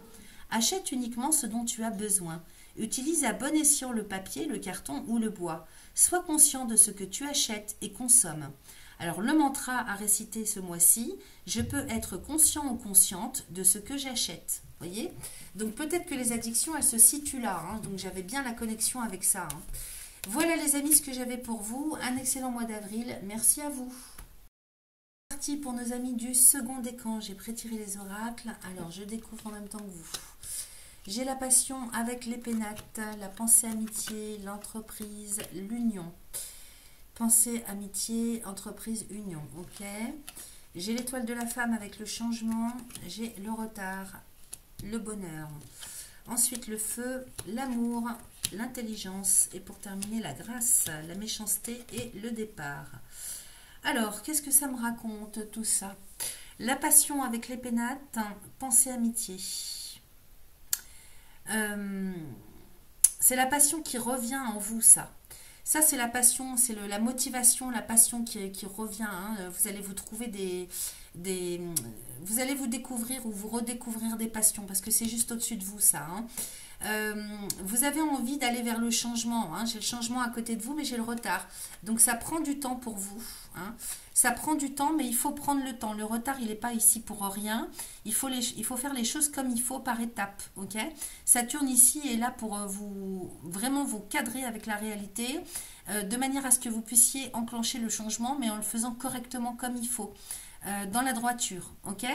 Speaker 1: Achète uniquement ce dont tu as besoin. Utilise à bon escient le papier, le carton ou le bois. Sois conscient de ce que tu achètes et consommes. Alors, le mantra à réciter ce mois-ci, je peux être conscient ou consciente de ce que j'achète. Voyez? Donc, peut-être que les addictions, elles se situent là. Hein, donc, j'avais bien la connexion avec ça. Hein. Voilà, les amis, ce que j'avais pour vous. Un excellent mois d'avril. Merci à vous. C'est parti pour nos amis du second décan. J'ai prétiré les oracles. Alors, je découvre en même temps que vous. J'ai la passion avec les pénates, la pensée amitié, l'entreprise, l'union. Pensée, amitié, entreprise, union. Ok. J'ai l'étoile de la femme avec le changement. J'ai le retard, le bonheur. Ensuite, le feu, l'amour, l'intelligence. Et pour terminer, la grâce, la méchanceté et le départ. Alors, qu'est-ce que ça me raconte tout ça? La passion avec les pénates, pensée, amitié. C'est la passion qui revient en vous, ça. Ça, c'est la passion, c'est la motivation, la passion qui revient. Hein. Vous allez vous trouver vous allez vous découvrir ou vous redécouvrir des passions parce que c'est juste au-dessus de vous, ça. Hein. vous avez envie d'aller vers le changement, hein. J'ai le changement à côté de vous, mais j'ai le retard. Donc ça prend du temps pour vous, hein. Ça prend du temps, mais il faut prendre le temps. Le retard, il n'est pas ici pour rien. Il faut faire les choses comme il faut par étapes. Ok. Saturne ici est là pour vraiment vous cadrer avec la réalité, de manière à ce que vous puissiez enclencher le changement, mais en le faisant correctement comme il faut. Dans la droiture, ok.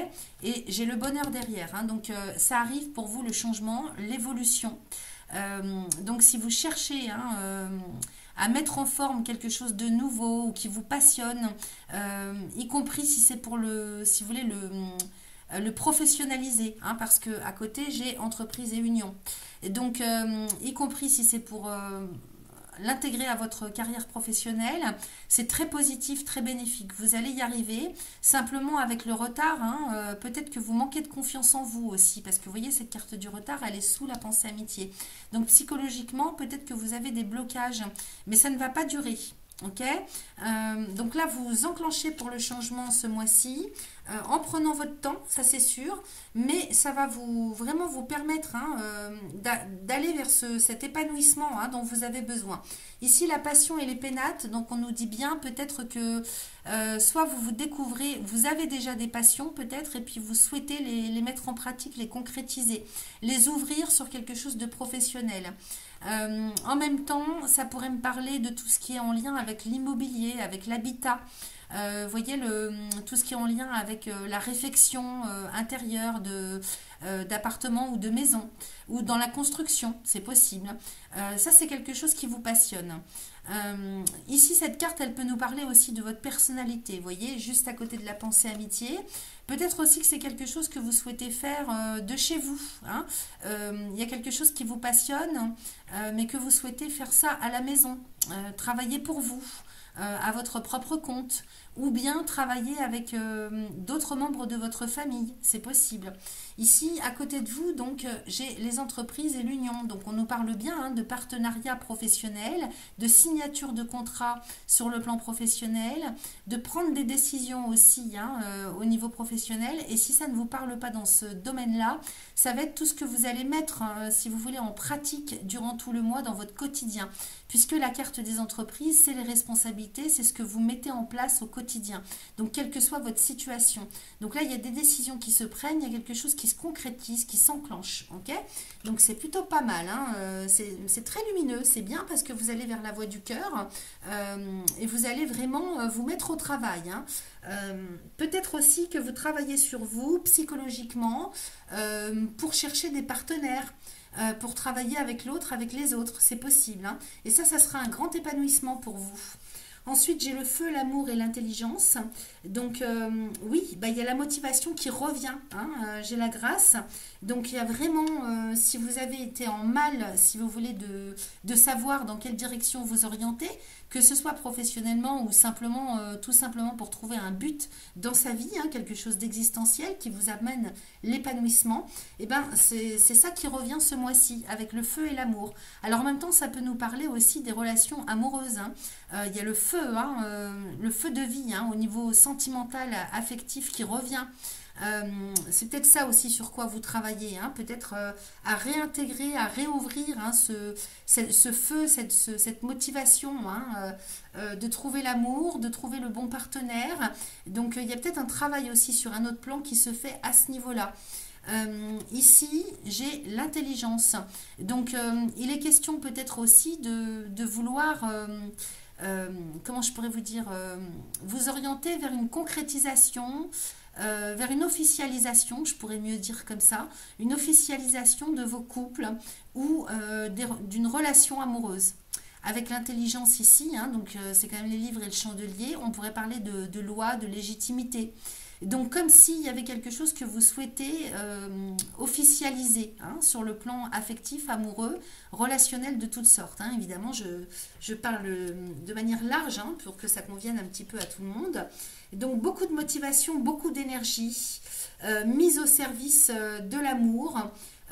Speaker 1: Et j'ai le bonheur derrière, hein. Donc ça arrive pour vous, le changement, l'évolution. Donc si vous cherchez, hein, à mettre en forme quelque chose de nouveau ou qui vous passionne, y compris si c'est pour si vous voulez le professionnaliser, hein, parce que à côté j'ai entreprise et union. Et donc y compris si c'est pour l'intégrer à votre carrière professionnelle, c'est très positif, très bénéfique. Vous allez y arriver. Simplement avec le retard, hein, peut-être que vous manquez de confiance en vous aussi, parce que vous voyez, cette carte du retard, elle est sous la pensée amitié. Donc psychologiquement, peut-être que vous avez des blocages, mais ça ne va pas durer. Ok, donc là vous enclenchez pour le changement ce mois-ci, en prenant votre temps, ça c'est sûr, mais ça va vraiment vous permettre, hein, d'aller vers cet épanouissement, hein, dont vous avez besoin. Ici la passion et les pénates, donc on nous dit bien peut-être que soit vous vous découvrez, vous avez déjà des passions peut-être, et puis vous souhaitez les mettre en pratique, les concrétiser, les ouvrir sur quelque chose de professionnel. En même temps, ça pourrait me parler de tout ce qui est en lien avec l'immobilier, avec l'habitat. Vous voyez, tout ce qui est en lien avec la réfection intérieure d'appartements ou de maisons, ou dans la construction, c'est possible. Ça, c'est quelque chose qui vous passionne. Ici, cette carte, elle peut nous parler aussi de votre personnalité, vous voyez, juste à côté de la pensée amitié. Peut-être aussi que c'est quelque chose que vous souhaitez faire de chez vous, hein. Il y a quelque chose qui vous passionne, mais que vous souhaitez faire ça à la maison, travailler pour vous, à votre propre compte, ou bien travailler avec d'autres membres de votre famille, c'est possible. Ici, à côté de vous, donc, j'ai les entreprises et l'union. Donc, on nous parle bien, hein, de partenariat professionnel, de signature de contrat sur le plan professionnel, de prendre des décisions aussi, hein, au niveau professionnel. Et si ça ne vous parle pas dans ce domaine-là, ça va être tout ce que vous allez mettre, hein, si vous voulez, en pratique durant tout le mois dans votre quotidien. Puisque la carte des entreprises, c'est les responsabilités, c'est ce que vous mettez en place au quotidien. Donc, quelle que soit votre situation. Donc là, il y a des décisions qui se prennent, il y a quelque chose qui se concrétise, qui s'enclenche. Ok. Donc, c'est plutôt pas mal, hein. C'est très lumineux, c'est bien parce que vous allez vers la voie du cœur, et vous allez vraiment vous mettre au travail, hein. Peut-être aussi que vous travaillez sur vous psychologiquement pour chercher des partenaires. Pour travailler avec l'autre, avec les autres, c'est possible, hein. Et ça sera un grand épanouissement pour vous. Ensuite, j'ai le feu, l'amour et l'intelligence. Donc, oui, bah, il y a la motivation qui revient, hein. J'ai la grâce. Donc, il y a vraiment, si vous avez été en mal, si vous voulez, de savoir dans quelle direction vous orienter, que ce soit professionnellement ou simplement, tout simplement pour trouver un but dans sa vie, hein, quelque chose d'existentiel qui vous amène l'épanouissement, et ben c'est ça qui revient ce mois-ci avec le feu et l'amour. Alors en même temps, ça peut nous parler aussi des relations amoureuses, hein. Il y a le feu, hein, le feu de vie, hein, au niveau sentimental, affectif qui revient. C'est peut-être ça aussi sur quoi vous travaillez, hein, peut-être à réintégrer, à réouvrir, hein, ce feu, cette motivation, hein, de trouver l'amour, de trouver le bon partenaire. Donc il y a peut-être un travail aussi sur un autre plan qui se fait à ce niveau-là. Ici, j'ai l'intelligence. Donc il est question peut-être aussi de vouloir... comment je pourrais vous dire, vous orienter vers une concrétisation, vers une officialisation, je pourrais mieux dire comme ça, une officialisation de vos couples ou d'une relation amoureuse. Avec l'intelligence ici, hein, donc c'est quand même les livres et le chandelier, on pourrait parler de loi, de légitimité. Donc comme s'il y avait quelque chose que vous souhaitez officialiser, hein, sur le plan affectif, amoureux, relationnel de toutes sortes, hein. Évidemment, je parle de manière large, hein, pour que ça convienne un petit peu à tout le monde. Donc beaucoup de motivation, beaucoup d'énergie, mise au service de l'amour,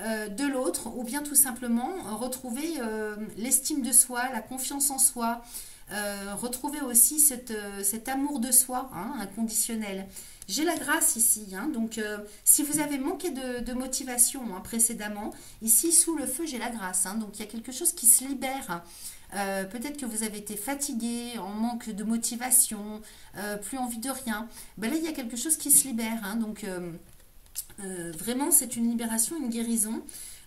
Speaker 1: de l'autre, ou bien tout simplement retrouver l'estime de soi, la confiance en soi, retrouver aussi cet amour de soi, hein, inconditionnel. J'ai la grâce ici, hein, donc si vous avez manqué de motivation hein, précédemment, ici sous le feu j'ai la grâce, hein, donc il y a quelque chose qui se libère. Peut-être que vous avez été fatigué, en manque de motivation, plus envie de rien. Ben là il y a quelque chose qui se libère, hein, donc vraiment c'est une libération, une guérison.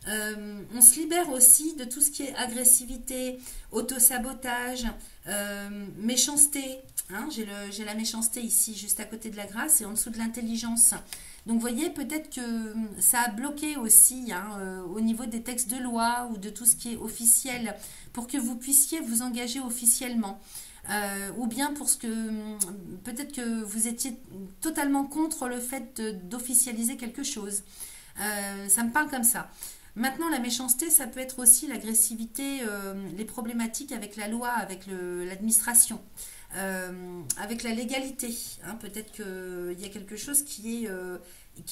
Speaker 1: On se libère aussi de tout ce qui est agressivité, autosabotage, méchanceté. Hein, j'ai la méchanceté ici, juste à côté de la grâce et en dessous de l'intelligence. Donc, vous voyez, peut-être que ça a bloqué aussi hein, au niveau des textes de loi ou de tout ce qui est officiel pour que vous puissiez vous engager officiellement. Ou bien pour ce que peut-être que vous étiez totalement contre le fait d'officialiser quelque chose. Ça me parle comme ça. Maintenant, la méchanceté, ça peut être aussi l'agressivité, les problématiques avec la loi, avec l'administration, avec la légalité. Hein. Peut-être qu'il y a quelque chose qui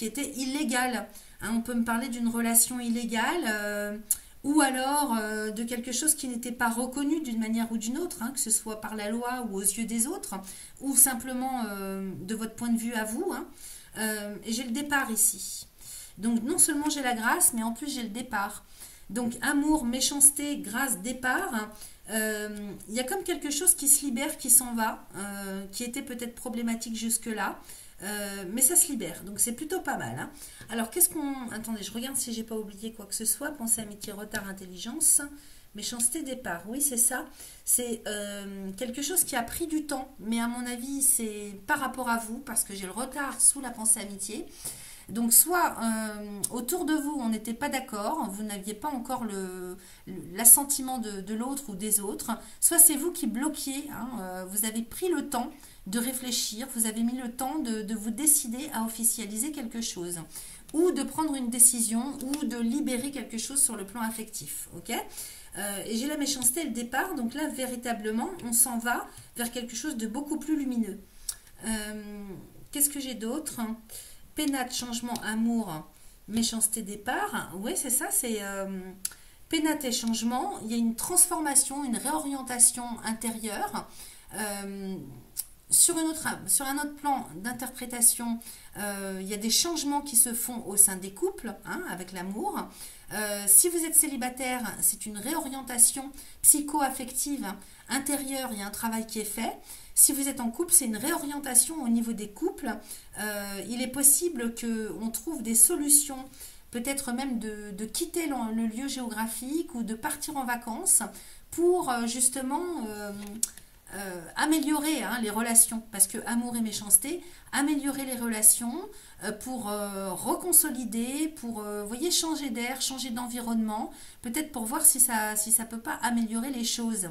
Speaker 1: était illégal. Hein. On peut me parler d'une relation illégale ou alors de quelque chose qui n'était pas reconnu d'une manière ou d'une autre, hein, que ce soit par la loi ou aux yeux des autres, ou simplement de votre point de vue à vous. Hein. Et j'ai le départ ici. Donc non seulement j'ai la grâce, mais en plus j'ai le départ. Donc amour, méchanceté, grâce, départ. Il y a comme quelque chose qui se libère, qui s'en va, qui était peut-être problématique jusque-là. Mais ça se libère, donc c'est plutôt pas mal. Hein. Alors qu'est-ce qu'on... Attendez, je regarde si j'ai pas oublié quoi que ce soit. Pensée, amitié, retard, intelligence. Méchanceté, départ. Oui, c'est ça. C'est quelque chose qui a pris du temps, mais à mon avis, c'est par rapport à vous, parce que j'ai le retard sous la pensée, amitié. Donc soit autour de vous on n'était pas d'accord, vous n'aviez pas encore l'assentiment de l'autre ou des autres, soit c'est vous qui bloquiez, hein, vous avez pris le temps de réfléchir, vous avez mis le temps de vous décider à officialiser quelque chose ou de prendre une décision ou de libérer quelque chose sur le plan affectif. Ok et j'ai la méchanceté et le départ, donc là véritablement on s'en va vers quelque chose de beaucoup plus lumineux. Qu'est-ce que j'ai d'autre? Pénate, changement, amour, méchanceté, départ. Oui, c'est ça, c'est pénate et changement. Il y a une transformation, une réorientation intérieure. Sur un autre plan d'interprétation, il y a des changements qui se font au sein des couples, hein, avec l'amour. Si vous êtes célibataire, c'est une réorientation psycho-affective intérieure, il y a un travail qui est fait. Si vous êtes en couple, c'est une réorientation au niveau des couples. Il est possible qu'on trouve des solutions, peut-être même de quitter le lieu géographique ou de partir en vacances pour justement améliorer hein, les relations. Parce que amour et méchanceté, améliorer les relations pour reconsolider, pour voyez, changer d'air, changer d'environnement, peut-être pour voir si ça peut pas améliorer les choses.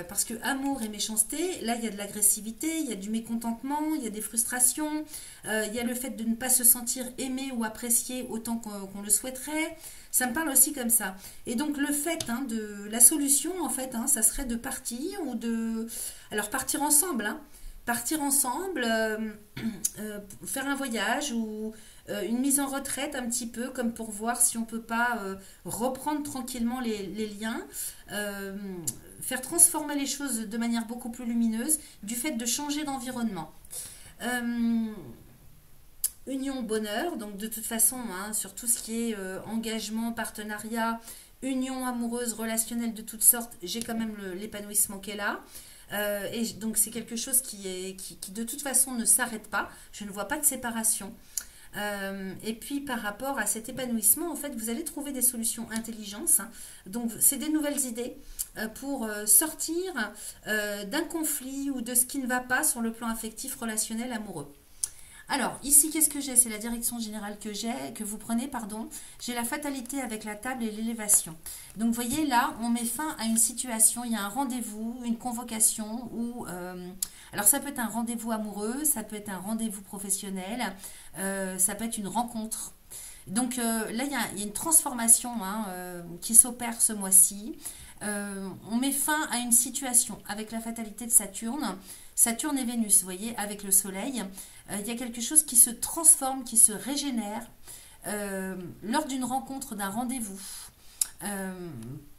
Speaker 1: Parce que amour et méchanceté, là il y a de l'agressivité, il y a du mécontentement, il y a des frustrations, il y a le fait de ne pas se sentir aimé ou apprécié autant qu'on le souhaiterait. Ça me parle aussi comme ça. Et donc le fait hein, de la solution, en fait, hein, ça serait de partir ou de... Alors partir ensemble, hein. Partir ensemble, faire un voyage ou une mise en retraite un petit peu, comme pour voir si on peut pas reprendre tranquillement les liens, faire transformer les choses de manière beaucoup plus lumineuse du fait de changer d'environnement. Union, bonheur, donc de toute façon, hein, sur tout ce qui est engagement, partenariat, union amoureuse, relationnelle de toutes sortes, j'ai quand même l'épanouissement qui est là. Et donc c'est quelque chose qui de toute façon ne s'arrête pas. Je ne vois pas de séparation. Et puis par rapport à cet épanouissement, en fait, vous allez trouver des solutions intelligentes. Hein. Donc c'est des nouvelles idées pour sortir d'un conflit ou de ce qui ne va pas sur le plan affectif, relationnel, amoureux. Alors, ici, qu'est-ce que j'ai? C'est la direction générale que vous prenez, pardon. J'ai la fatalité avec la table et l'élévation. Donc, vous voyez, là, on met fin à une situation. Il y a un rendez-vous, une convocation ou... alors, ça peut être un rendez-vous amoureux, ça peut être un rendez-vous professionnel, ça peut être une rencontre. Donc, là, il y a une transformation hein, qui s'opère ce mois-ci. On met fin à une situation avec la fatalité de Saturne. Saturne et Vénus, vous voyez, avec le Soleil. Il y a quelque chose qui se transforme, qui se régénère lors d'une rencontre, d'un rendez-vous,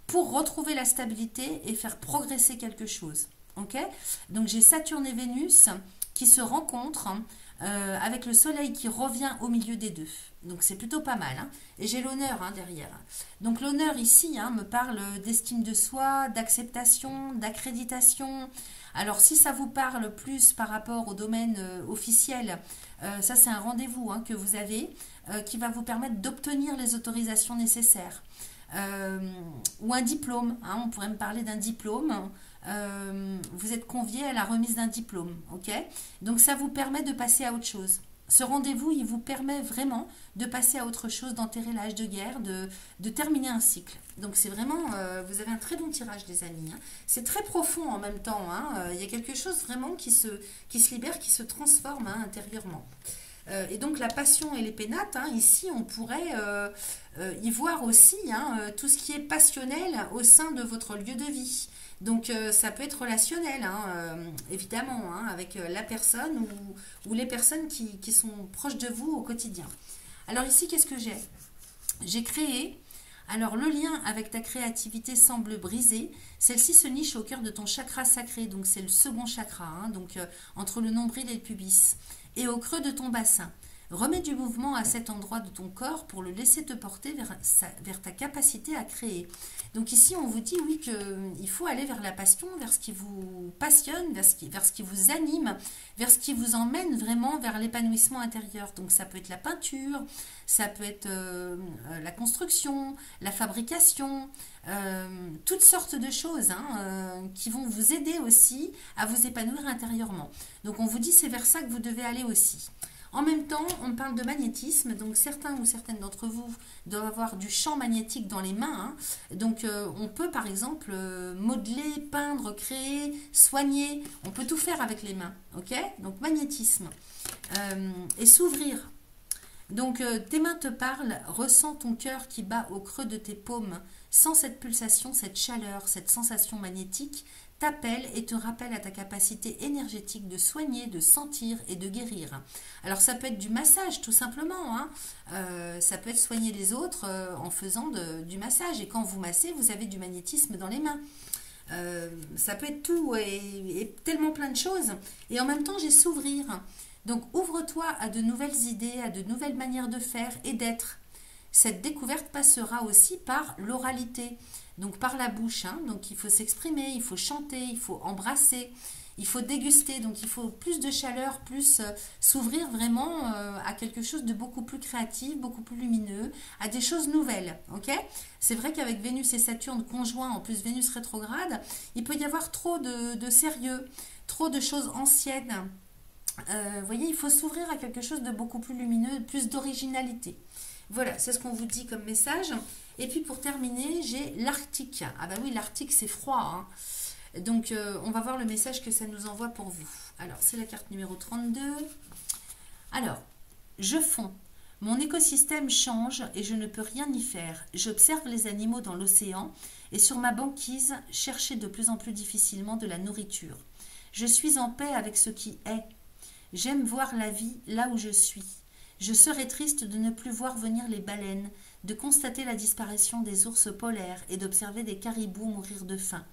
Speaker 1: pour retrouver la stabilité et faire progresser quelque chose. Okay, donc j'ai Saturne et Vénus qui se rencontrent avec le soleil qui revient au milieu des deux. Donc c'est plutôt pas mal, hein. Et j'ai l'honneur, hein, derrière. Donc l'honneur ici, hein, me parle d'estime de soi, d'acceptation, d'accréditation. Alors si ça vous parle plus par rapport au domaine officiel, ça c'est un rendez-vous, hein, que vous avez qui va vous permettre d'obtenir les autorisations nécessaires. Ou un diplôme, hein, on pourrait me parler d'un diplôme. Vous êtes convié à la remise d'un diplôme, ok? Donc ça vous permet de passer à autre chose. Ce rendez-vous, il vous permet vraiment de passer à autre chose, d'enterrer l'âge de guerre, de terminer un cycle. Donc c'est vraiment, vous avez un très bon tirage, les amis, hein. C'est très profond en même temps, hein. Il y a quelque chose vraiment qui se libère, qui se transforme, hein, intérieurement. Et donc la passion et les pénates, hein, ici on pourrait y voir aussi, hein, tout ce qui est passionnel au sein de votre lieu de vie. Donc ça peut être relationnel, hein, évidemment, hein, avec la personne ou les personnes qui sont proches de vous au quotidien. Alors ici, qu'est-ce que j'ai? J'ai créé. Alors le lien avec ta créativité semble brisé. Celle-ci se niche au cœur de ton chakra sacré, donc c'est le second chakra, hein, donc entre le nombril et le pubis, et au creux de ton bassin. Remets du mouvement à cet endroit de ton corps pour le laisser te porter vers ta capacité à créer. Donc ici, on vous dit, oui, qu'il faut aller vers la passion, vers ce qui vous passionne, vers ce qui vous anime, vers ce qui vous emmène vraiment vers l'épanouissement intérieur. Donc ça peut être la peinture, ça peut être la construction, la fabrication, toutes sortes de choses, hein, qui vont vous aider aussi à vous épanouir intérieurement. Donc on vous dit, c'est vers ça que vous devez aller aussi. En même temps, on parle de magnétisme, donc certains ou certaines d'entre vous doivent avoir du champ magnétique dans les mains, hein. Donc on peut par exemple modeler, peindre, créer, soigner, on peut tout faire avec les mains, ok? Donc magnétisme. Et s'ouvrir. Donc tes mains te parlent, ressens ton cœur qui bat au creux de tes paumes, sens cette pulsation, cette chaleur, cette sensation magnétique, t'appelle et te rappelle à ta capacité énergétique de soigner, de sentir et de guérir. Alors ça peut être du massage tout simplement, hein. Ça peut être soigner les autres en faisant du massage, et quand vous massez, vous avez du magnétisme dans les mains. Ça peut être tout et tellement plein de choses, et en même temps j'ai s'ouvrir. Donc ouvre-toi à de nouvelles idées, à de nouvelles manières de faire et d'être. Cette découverte passera aussi par l'oralité, donc par la bouche, hein. Donc il faut s'exprimer, il faut chanter, il faut embrasser, il faut déguster, donc il faut plus de chaleur, plus s'ouvrir vraiment à quelque chose de beaucoup plus créatif, beaucoup plus lumineux, à des choses nouvelles, ok? C'est vrai qu'avec Vénus et Saturne conjoints, en plus Vénus rétrograde, il peut y avoir trop de sérieux, trop de choses anciennes. Vous voyez, il faut s'ouvrir à quelque chose de beaucoup plus lumineux, plus d'originalité. Voilà, c'est ce qu'on vous dit comme message. Et puis pour terminer, j'ai l'Arctique. Ah bah oui, l'Arctique c'est froid, hein. Donc on va voir le message que ça nous envoie pour vous. Alors c'est la carte numéro 32. Alors, je fonds. Mon écosystème change et je ne peux rien y faire. J'observe les animaux dans l'océan et sur ma banquise chercher de plus en plus difficilement de la nourriture. Je suis en paix avec ce qui est. J'aime voir la vie là où je suis. Je serais triste de ne plus voir venir les baleines, de constater la disparition des ours polaires et d'observer des caribous mourir de faim.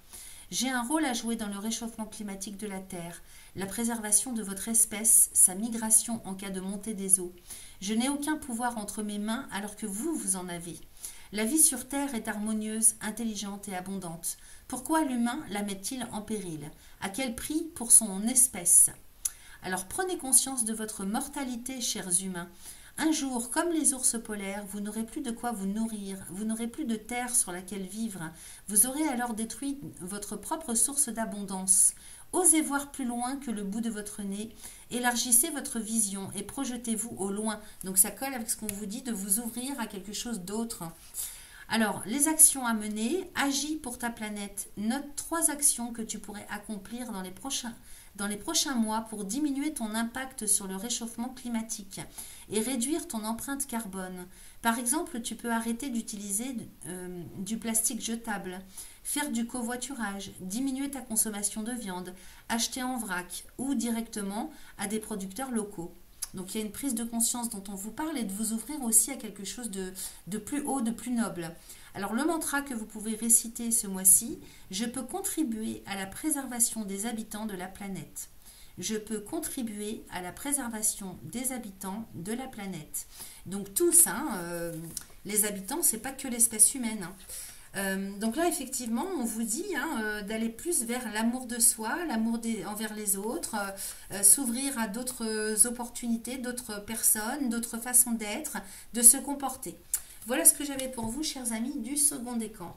Speaker 1: J'ai un rôle à jouer dans le réchauffement climatique de la Terre, la préservation de votre espèce, sa migration en cas de montée des eaux. Je n'ai aucun pouvoir entre mes mains alors que vous en avez. La vie sur Terre est harmonieuse, intelligente et abondante. Pourquoi l'humain la met-il en péril? À quel prix pour son espèce? Alors prenez conscience de votre mortalité, chers humains. Un jour, comme les ours polaires, vous n'aurez plus de quoi vous nourrir, vous n'aurez plus de terre sur laquelle vivre. Vous aurez alors détruit votre propre source d'abondance. Osez voir plus loin que le bout de votre nez, élargissez votre vision et projetez-vous au loin. Donc ça colle avec ce qu'on vous dit de vous ouvrir à quelque chose d'autre. Alors, les actions à mener, agis pour ta planète. Note 3 actions que tu pourrais accomplir dans les prochains mois pour diminuer ton impact sur le réchauffement climatique et réduire ton empreinte carbone. Par exemple, tu peux arrêter d'utiliser du plastique jetable, faire du covoiturage, diminuer ta consommation de viande, acheter en vrac ou directement à des producteurs locaux. Donc il y a une prise de conscience dont on vous parle et de vous ouvrir aussi à quelque chose de plus haut, de plus noble. Alors le mantra que vous pouvez réciter ce mois-ci, je peux contribuer à la préservation des habitants de la planète. je peux contribuer à la préservation des habitants de la planète. Donc tous, hein, les habitants, c'est pas que l'espèce humaine, hein. Donc là, effectivement, on vous dit hein, d'aller plus vers l'amour de soi, l'amour envers les autres, s'ouvrir à d'autres opportunités, d'autres personnes, d'autres façons d'être, de se comporter. Voilà ce que j'avais pour vous, chers amis, du second décan.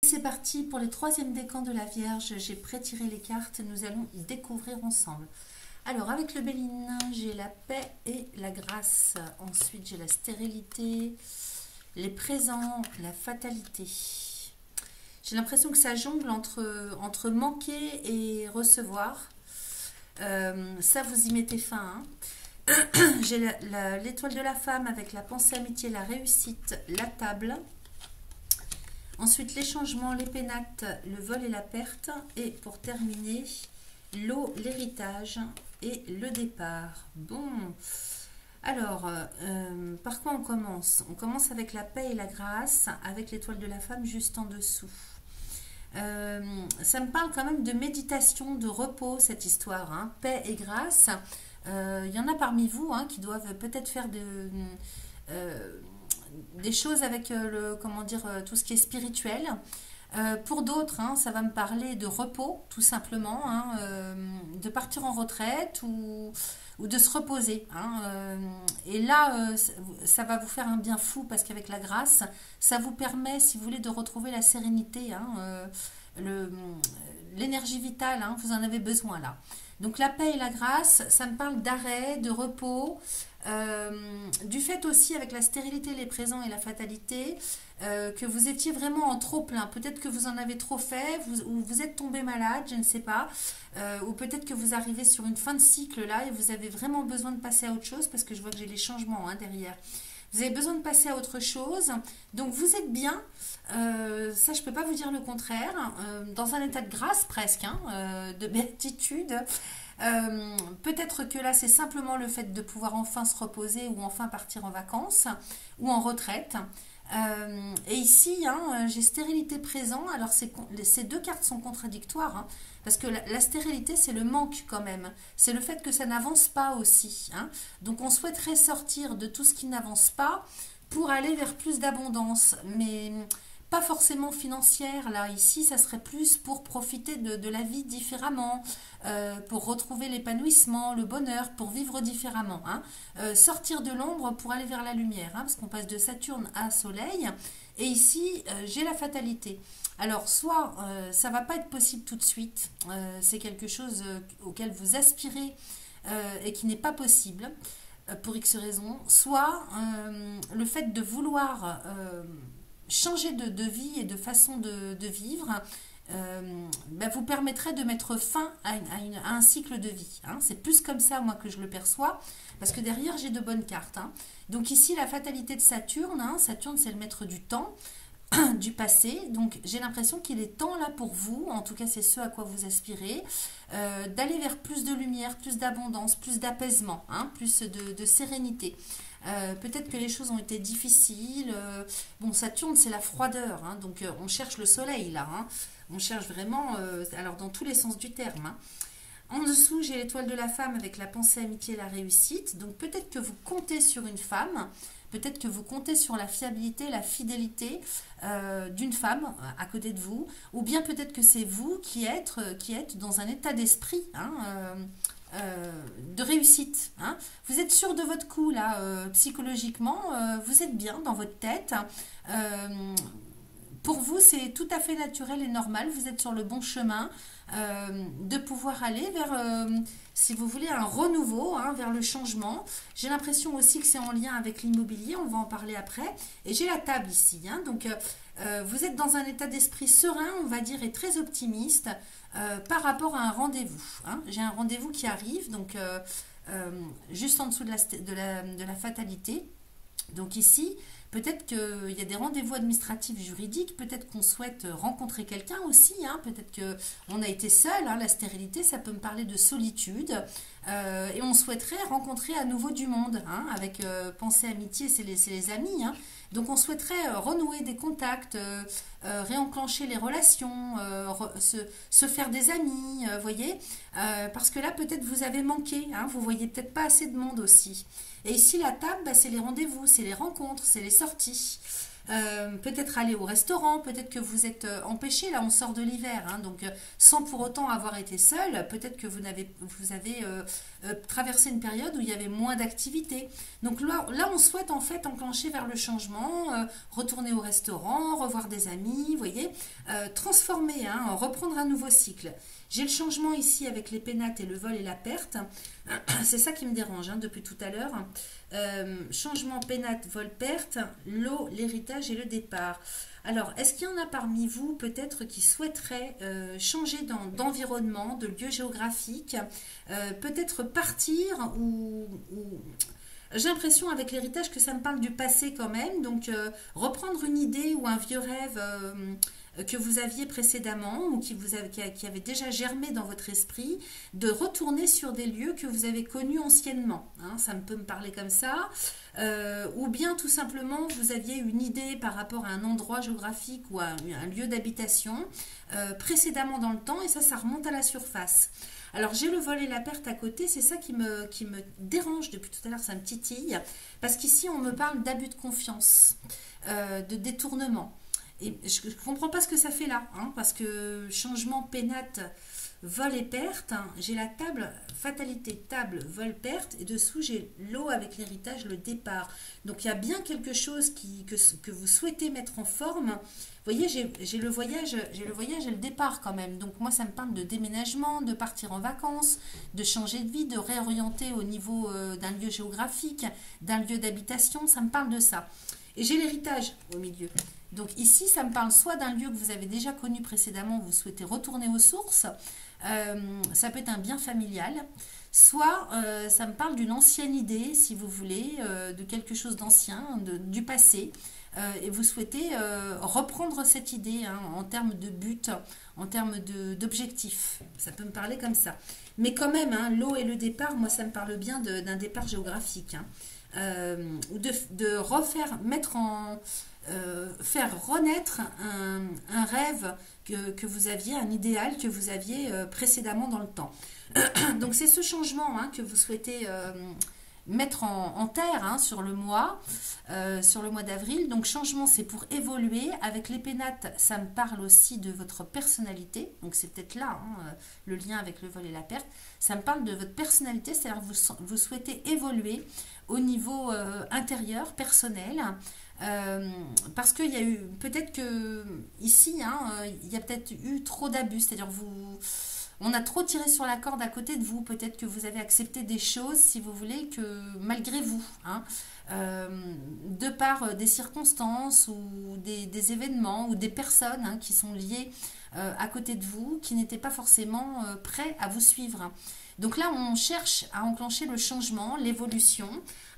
Speaker 1: C'est parti pour le troisième décan de la Vierge. J'ai pré-tiré les cartes, nous allons découvrir ensemble. Alors, avec le Béline, j'ai la paix et la grâce. Ensuite, j'ai la stérilité, les présents, la fatalité. J'ai l'impression que ça jongle entre manquer et recevoir. Ça, vous y mettez fin. Hein. J'ai l'étoile de la femme avec la pensée, amitié, la réussite, la table. Ensuite, les changements, les pénates, le vol et la perte. Et pour terminer, l'eau, l'héritage et le départ. Bon, alors, par quoi on commence? On commence avec la paix et la grâce, avec l'étoile de la femme juste en dessous. Ça me parle quand même de méditation, de repos, cette histoire, hein. Paix et grâce. Il y en a parmi vous hein, qui doivent peut-être faire des choses avec tout ce qui est spirituel. Pour d'autres, hein, ça va me parler de repos, tout simplement, hein, de partir en retraite ou de se reposer. Hein, et là, ça va vous faire un bien fou parce qu'avec la grâce, ça vous permet, si vous voulez, de retrouver la sérénité, hein, l'énergie vitale, hein, vous en avez besoin là. Donc la paix et la grâce, ça me parle d'arrêt, de repos, du fait aussi avec la stérilité, les présents et la fatalité, que vous étiez vraiment en trop plein. Peut-être que vous en avez trop fait, ou vous êtes tombé malade, je ne sais pas, ou peut-être que vous arrivez sur une fin de cycle là et vous avez vraiment besoin de passer à autre chose parce que je vois que j'ai les changements hein, derrière. Vous avez besoin de passer à autre chose, donc vous êtes bien, ça je ne peux pas vous dire le contraire, dans un état de grâce presque, hein, de béatitude. Peut-être que là c'est simplement le fait de pouvoir enfin se reposer ou enfin partir en vacances ou en retraite. Et ici, hein, j'ai stérilité présent. Alors ces deux cartes sont contradictoires hein, parce que la stérilité c'est le manque quand même. C'est le fait que ça n'avance pas aussi. Hein. Donc on souhaiterait sortir de tout ce qui n'avance pas pour aller vers plus d'abondance. Mais pas forcément financière. Là, ici, ça serait plus pour profiter de la vie différemment, pour retrouver l'épanouissement, le bonheur, pour vivre différemment. Hein. Sortir de l'ombre pour aller vers la lumière, hein, parce qu'on passe de Saturne à Soleil. Et ici, j'ai la fatalité. Alors, soit ça va pas être possible tout de suite, c'est quelque chose auquel vous aspirez et qui n'est pas possible pour X raisons, soit le fait de vouloir changer de vie et de façon de vivre vous permettrait de mettre fin à un cycle de vie. Hein. C'est plus comme ça, moi, que je le perçois, parce que derrière, j'ai de bonnes cartes. Hein. Donc ici, la fatalité de Saturne, hein, Saturne, c'est le maître du temps, du passé. Donc j'ai l'impression qu'il est temps là pour vous, en tout cas c'est ce à quoi vous aspirez, d'aller vers plus de lumière, plus d'abondance, plus d'apaisement, hein, plus de sérénité. Peut-être que les choses ont été difficiles. Bon, Saturne, c'est la froideur, hein, donc on cherche le soleil là. Hein. On cherche vraiment, alors dans tous les sens du terme. Hein. En dessous, j'ai l'étoile de la femme avec la pensée, amitié et la réussite. Donc peut-être que vous comptez sur une femme, peut-être que vous comptez sur la fiabilité, la fidélité d'une femme à côté de vous, ou bien peut-être que c'est vous qui êtes dans un état d'esprit, hein, de réussite. Hein. Vous êtes sûr de votre coup là, psychologiquement, vous êtes bien dans votre tête. Pour vous, c'est tout à fait naturel et normal. Vous êtes sur le bon chemin de pouvoir aller vers, si vous voulez, un renouveau, hein, vers le changement. J'ai l'impression aussi que c'est en lien avec l'immobilier. On va en parler après. Et j'ai la table ici. Hein, donc, vous êtes dans un état d'esprit serein, on va dire, et très optimiste par rapport à un rendez-vous. Hein. J'ai un rendez-vous qui arrive, donc juste en dessous de la fatalité. Donc ici, peut-être qu'il y a des rendez-vous administratifs, juridiques, peut-être qu'on souhaite rencontrer quelqu'un aussi, hein, peut-être qu'on a été seul, hein, la stérilité, ça peut me parler de solitude, et on souhaiterait rencontrer à nouveau du monde, hein, avec pensée, amitié, c'est les amis, hein, Donc on souhaiterait renouer des contacts, réenclencher les relations, se faire des amis, voyez, parce que là peut-être vous avez manqué, hein, vous voyez peut-être pas assez de monde aussi. Et ici la table, bah, c'est les rendez-vous, c'est les rencontres, c'est les sorties. Peut-être aller au restaurant, peut-être que vous êtes empêché, là on sort de l'hiver, hein, donc sans pour autant avoir été seul, peut-être que vous avez traversé une période où il y avait moins d'activités. Donc là on souhaite en fait enclencher vers le changement, retourner au restaurant, revoir des amis, vous voyez, transformer, hein, reprendre un nouveau cycle. J'ai le changement ici avec les pénates et le vol et la perte. C'est ça qui me dérange, hein, depuis tout à l'heure. Changement, pénate, vol, perte, l'eau, l'héritage et le départ. Alors, est-ce qu'il y en a parmi vous peut-être qui souhaiteraient changer d'environnement, de lieu géographique, peut-être partir ou j'ai l'impression avec l'héritage que ça me parle du passé quand même, donc reprendre une idée ou un vieux rêve que vous aviez précédemment ou qui avait déjà germé dans votre esprit, de retourner sur des lieux que vous avez connus anciennement. Hein, ça peut me parler comme ça. Ou bien tout simplement vous aviez une idée par rapport à un endroit géographique ou à un lieu d'habitation précédemment dans le temps et ça remonte à la surface. Alors j'ai le vol et la perte à côté, c'est ça qui me dérange depuis tout à l'heure, ça me titille, parce qu'ici on me parle d'abus de confiance, de détournement. Et je ne comprends pas ce que ça fait là, hein, parce que changement, pénate, vol et perte, hein, j'ai la table, fatalité, table, vol, perte, et dessous j'ai l'eau avec l'héritage, le départ. Donc il y a bien quelque chose que vous souhaitez mettre en forme. Vous voyez, j'ai le voyage et le départ quand même. Donc moi ça me parle de déménagement, de partir en vacances, de changer de vie, de réorienter au niveau d'un lieu géographique, d'un lieu d'habitation, ça me parle de ça. Et j'ai l'héritage au milieu. Donc ici, ça me parle soit d'un lieu que vous avez déjà connu précédemment, vous souhaitez retourner aux sources, ça peut être un bien familial, soit ça me parle d'une ancienne idée, si vous voulez, de quelque chose d'ancien, du passé, et vous souhaitez reprendre cette idée, hein, en termes de but, en termes d'objectif. Ça peut me parler comme ça. Mais quand même, hein, l'eau et le départ, moi ça me parle bien d'un départ géographique, hein. Ou de refaire, faire renaître un rêve que vous aviez, un idéal que vous aviez précédemment dans le temps. Donc c'est ce changement, hein, que vous souhaitez mettre en terre, hein, sur le mois d'avril. Donc changement, c'est pour évoluer. Avec les pénates, ça me parle aussi de votre personnalité. Donc c'est peut-être là, hein, le lien avec le vol et la perte. Ça me parle de votre personnalité, c'est-à-dire que vous souhaitez évoluer au niveau intérieur, personnel. Parce qu'il y a eu, peut-être que ici, hein, il y a peut-être eu trop d'abus, c'est-à-dire on a trop tiré sur la corde à côté de vous, peut-être que vous avez accepté des choses, si vous voulez, que malgré vous, hein, de par des circonstances ou des événements ou des personnes, hein, qui sont liées à côté de vous, qui n'étaient pas forcément prêts à vous suivre. Donc là, on cherche à enclencher le changement, l'évolution.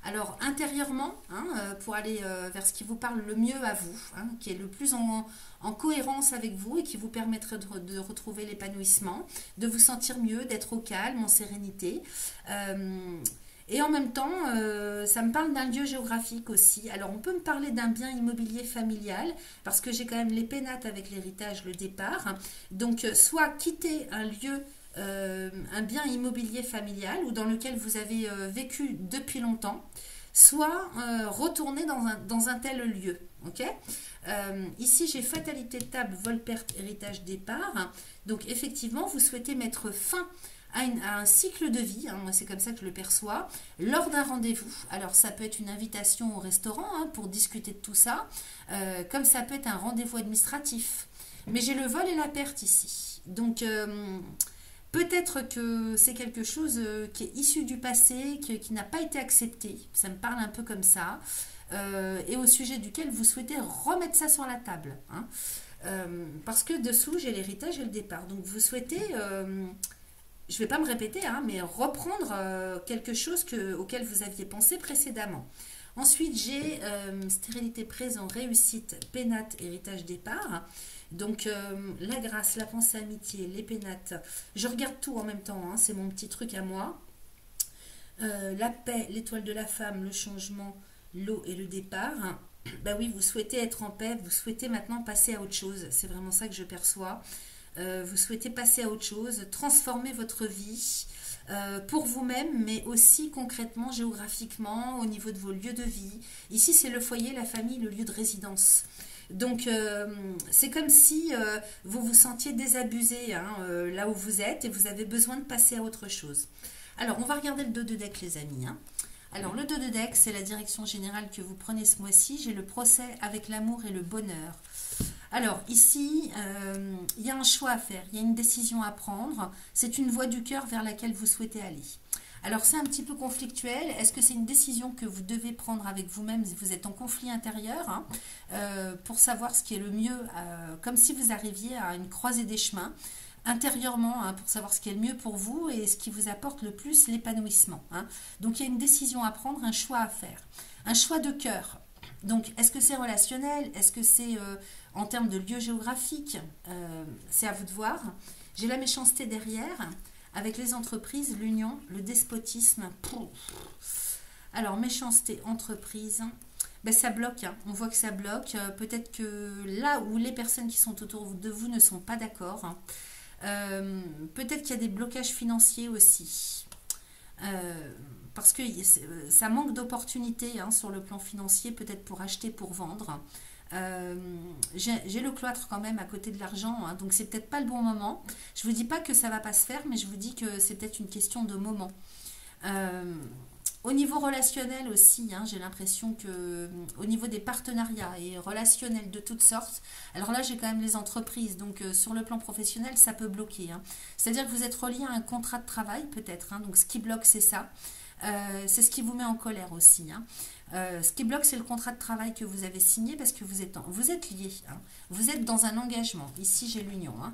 Speaker 1: Alors intérieurement, hein, pour aller vers ce qui vous parle le mieux à vous, hein, qui est le plus en cohérence avec vous et qui vous permettrait de retrouver l'épanouissement, de vous sentir mieux, d'être au calme, en sérénité. Et en même temps, ça me parle d'un lieu géographique aussi. Alors on peut me parler d'un bien immobilier familial, parce que j'ai quand même les pénates avec l'héritage, le départ. Donc soit quitter un lieu, un bien immobilier familial ou dans lequel vous avez vécu depuis longtemps, soit retourner dans un tel lieu. Okay, ici j'ai fatalité, table, vol, perte, héritage, départ. Donc effectivement vous souhaitez mettre fin à un cycle de vie, hein, moi c'est comme ça que je le perçois, lors d'un rendez-vous. Alors ça peut être une invitation au restaurant, hein, pour discuter de tout ça, comme ça peut être un rendez-vous administratif. Mais j'ai le vol et la perte ici. Donc peut-être que c'est quelque chose qui est issu du passé, qui n'a pas été accepté. Ça me parle un peu comme ça. Et au sujet duquel vous souhaitez remettre ça sur la table, hein. Parce que dessous, j'ai l'héritage et le départ. Donc vous souhaitez, je ne vais pas me répéter, hein, mais reprendre quelque chose auquel vous aviez pensé précédemment. Ensuite, j'ai stérilité présent, réussite, pénate, héritage, départ. Donc la grâce, la pensée, amitié, les pénates, je regarde tout en même temps, hein, c'est mon petit truc à moi. La paix, l'étoile de la femme, le changement, l'eau et le départ. bah oui, vous souhaitez être en paix, vous souhaitez maintenant passer à autre chose. C'est vraiment ça que je perçois. Vous souhaitez passer à autre chose, transformer votre vie pour vous-même, mais aussi concrètement, géographiquement, au niveau de vos lieux de vie. Ici, c'est le foyer, la famille, le lieu de résidence. Donc, c'est comme si vous vous sentiez désabusé hein, là où vous êtes et vous avez besoin de passer à autre chose. Alors, on va regarder le dos de deck, les amis. Hein. Alors, le dos de deck, c'est la direction générale que vous prenez ce mois-ci. J'ai le procès avec l'amour et le bonheur. Alors, ici, il y a un choix à faire, il y a une décision à prendre. C'est une voie du cœur vers laquelle vous souhaitez aller. Alors, c'est un petit peu conflictuel. Est-ce que c'est une décision que vous devez prendre avec vous-même si vous êtes en conflit intérieur hein, pour savoir ce qui est le mieux, comme si vous arriviez à une croisée des chemins intérieurement hein, pour savoir ce qui est le mieux pour vous et ce qui vous apporte le plus l'épanouissement. Hein. Donc, il y a une décision à prendre, un choix à faire. Un choix de cœur. Donc, est-ce que c'est relationnel? Est-ce que c'est en termes de lieu géographique? C'est à vous de voir. J'ai la méchanceté derrière, avec les entreprises, l'union, le despotisme. Alors, méchanceté, entreprise, ben, ça bloque. Hein. On voit que ça bloque. Peut-être que là où les personnes qui sont autour de vous ne sont pas d'accord, hein. Peut-être qu'il y a des blocages financiers aussi. Parce que ça manque d'opportunités hein, sur le plan financier, peut-être pour acheter, pour vendre. J'ai le cloître quand même à côté de l'argent, hein, donc c'est peut-être pas le bon moment. Je vous dis pas que ça va pas se faire, mais je vous dis que c'est peut-être une question de moment. Au niveau relationnel aussi, hein, j'ai l'impression que au niveau des partenariats et relationnels de toutes sortes, alors là j'ai quand même les entreprises, donc sur le plan professionnel ça peut bloquer. Hein. C'est-à-dire que vous êtes relié à un contrat de travail peut-être, hein, donc ce qui bloque c'est ça. C'est ce qui vous met en colère aussi. Hein. Ce qui bloque, c'est le contrat de travail que vous avez signé parce que vous êtes liés. Hein. Vous êtes dans un engagement. Ici, j'ai l'union. Hein.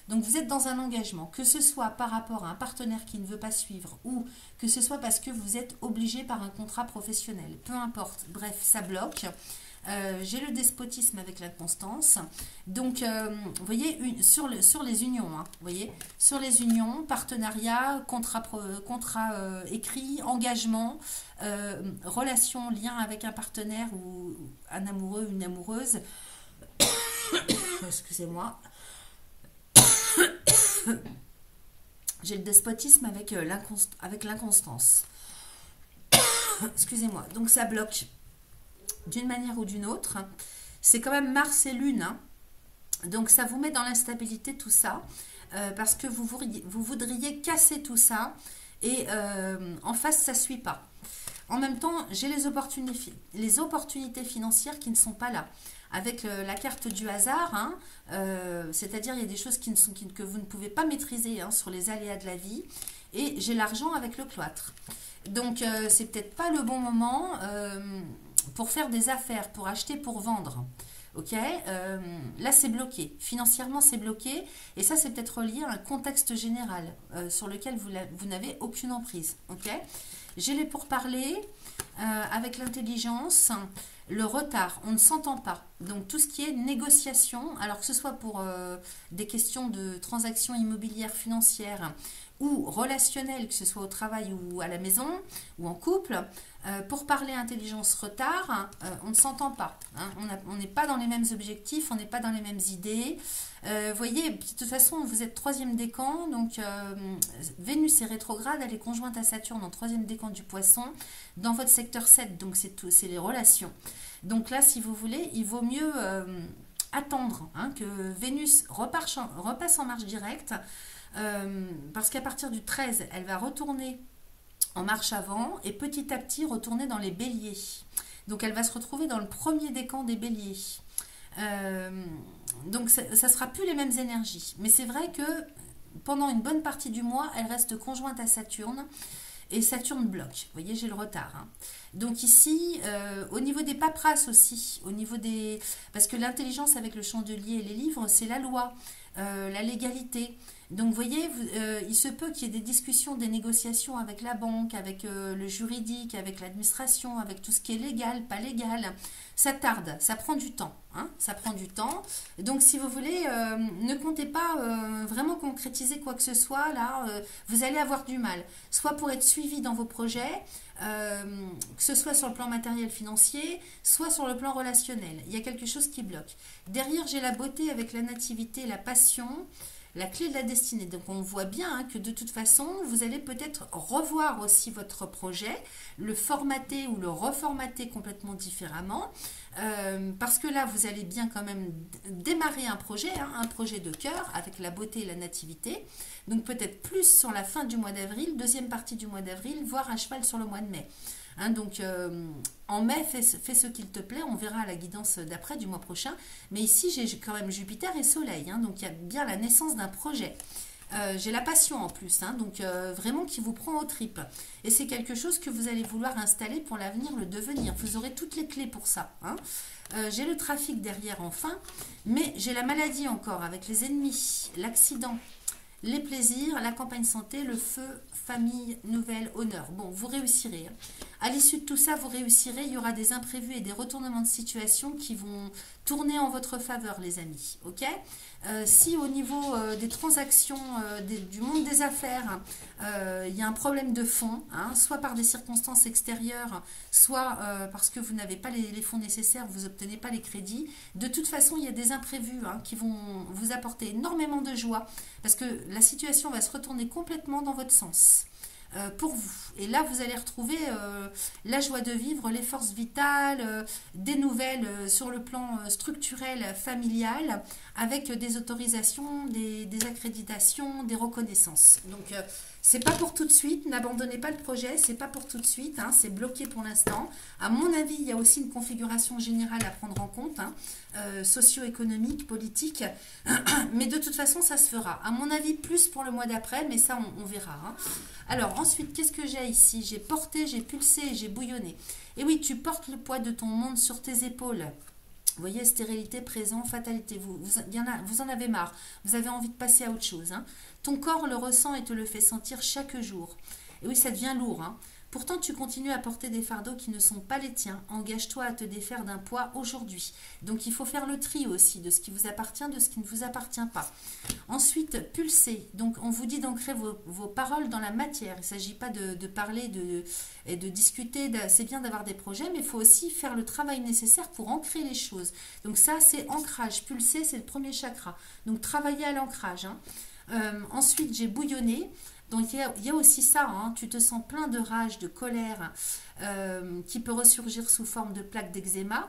Speaker 1: Donc, vous êtes dans un engagement, que ce soit par rapport à un partenaire qui ne veut pas suivre ou que ce soit parce que vous êtes obligé par un contrat professionnel. Peu importe. Bref, ça bloque. J'ai le despotisme avec l'inconstance. Donc, vous voyez, sur les unions, hein, vous voyez, sur les unions, partenariat, contrat écrit, engagement, relation, lien avec un partenaire ou un amoureux, une amoureuse. Excusez-moi. J'ai le despotisme avec l'inconstance. Excusez-moi. Donc, ça bloque. D'une manière ou d'une autre. C'est quand même Mars et Lune. Hein. Donc ça vous met dans l'instabilité tout ça. Parce que vous voudriez casser tout ça. Et en face, ça ne suit pas. En même temps, j'ai les opportunités financières qui ne sont pas là. Avec la carte du hasard, hein, c'est-à-dire il y a des choses que vous ne pouvez pas maîtriser hein, sur les aléas de la vie. Et j'ai l'argent avec le cloître. Donc c'est peut-être pas le bon moment pour faire des affaires, pour acheter, pour vendre. Ok, là c'est bloqué. Financièrement c'est bloqué. Et ça c'est peut-être relié à un contexte général sur lequel vous n'avez aucune emprise. Ok, j'ai les pourparlers avec l'intelligence. Le retard, on ne s'entend pas. Donc tout ce qui est négociation, alors que ce soit pour des questions de transactions immobilières financières ou relationnelles, que ce soit au travail ou à la maison ou en couple, pour parler intelligence retard, on ne s'entend pas. Hein. On n'est pas dans les mêmes objectifs, on n'est pas dans les mêmes idées. Vous voyez, de toute façon, vous êtes troisième décan, donc Vénus est rétrograde, elle est conjointe à Saturne en troisième décan du Poisson, dans votre secteur 7, donc c'est les relations. Donc là, si vous voulez, il vaut mieux attendre hein, que Vénus repasse en marche directe, parce qu'à partir du 13, elle va retourner en marche avant et petit à petit retourner dans les béliers. Donc elle va se retrouver dans le premier décan des béliers. Donc ça ne sera plus les mêmes énergies. Mais c'est vrai que pendant une bonne partie du mois, elle reste conjointe à Saturne. Et Saturne bloque. Vous voyez, j'ai le retard. Hein. Donc ici, au niveau des paperasses aussi, au niveau des... Parce que l'intelligence avec le chandelier et les livres, c'est la loi, la légalité. Donc, vous voyez, il se peut qu'il y ait des discussions, des négociations avec la banque, avec le juridique, avec l'administration, avec tout ce qui est légal, pas légal. Ça tarde, ça prend du temps. Hein, ça prend du temps. Donc, si vous voulez, ne comptez pas vraiment concrétiser quoi que ce soit. Là, vous allez avoir du mal. Soit pour être suivi dans vos projets, que ce soit sur le plan matériel financier, soit sur le plan relationnel. Il y a quelque chose qui bloque. Derrière, j'ai la beauté avec la nativité, la passion, la clé de la destinée. Donc on voit bien hein, que de toute façon, vous allez peut-être revoir aussi votre projet, le formater ou le reformater complètement différemment. Parce que là, vous allez bien quand même démarrer un projet de cœur avec la beauté et la nativité. Donc peut-être plus sur la fin du mois d'avril, deuxième partie du mois d'avril, voire à cheval sur le mois de mai. Hein, donc en mai, fais ce qu'il te plaît, on verra la guidance d'après du mois prochain. Mais ici, j'ai quand même Jupiter et Soleil, hein, donc il y a bien la naissance d'un projet. J'ai la passion en plus, hein, donc vraiment qui vous prend aux tripes. Et c'est quelque chose que vous allez vouloir installer pour l'avenir, le devenir. Vous aurez toutes les clés pour ça. Hein. J'ai le trafic derrière enfin, mais j'ai la maladie encore avec les ennemis, l'accident, les plaisirs, la campagne santé, le feu, famille, nouvelle, honneur. Bon, vous réussirez. Hein. À l'issue de tout ça, vous réussirez. Il y aura des imprévus et des retournements de situation qui vont tourner en votre faveur, les amis. Ok ? Si au niveau des transactions, du monde des affaires, il y a un problème de fond, hein, soit par des circonstances extérieures, soit parce que vous n'avez pas les fonds nécessaires, vous n'obtenez pas les crédits, de toute façon, il y a des imprévus hein, qui vont vous apporter énormément de joie, parce que la situation va se retourner complètement dans votre sens. Pour vous. Et là, vous allez retrouver la joie de vivre, les forces vitales, des nouvelles sur le plan structurel, familial, avec des autorisations, des accréditations, des reconnaissances. Donc, c'est pas pour tout de suite, n'abandonnez pas le projet, c'est pas pour tout de suite, hein, c'est bloqué pour l'instant. À mon avis, il y a aussi une configuration générale à prendre en compte, hein, socio-économique, politique, mais de toute façon, ça se fera. À mon avis, plus pour le mois d'après, mais ça, on verra. Hein. Alors, ensuite, qu'est-ce que j'ai ici? J'ai porté, j'ai pulsé, j'ai bouillonné. Et oui, tu portes le poids de ton monde sur tes épaules. Vous voyez, stérilité, présent, fatalité. Vous en avez marre. Vous avez envie de passer à autre chose. Hein. Ton corps le ressent et te le fait sentir chaque jour. Et oui, ça devient lourd. Hein. Pourtant, tu continues à porter des fardeaux qui ne sont pas les tiens. Engage-toi à te défaire d'un poids aujourd'hui. Donc, il faut faire le tri aussi de ce qui vous appartient, de ce qui ne vous appartient pas. Ensuite, pulser. Donc, on vous dit d'ancrer vos paroles dans la matière. Il ne s'agit pas de parler et de discuter. C'est bien d'avoir des projets, mais il faut aussi faire le travail nécessaire pour ancrer les choses. Donc, ça, c'est ancrage. Pulser, c'est le premier chakra. Donc, travailler à l'ancrage. Hein. Ensuite, j'ai bouillonné. Donc il y a aussi ça, hein, tu te sens plein de rage, de colère qui peut ressurgir sous forme de plaques d'eczéma.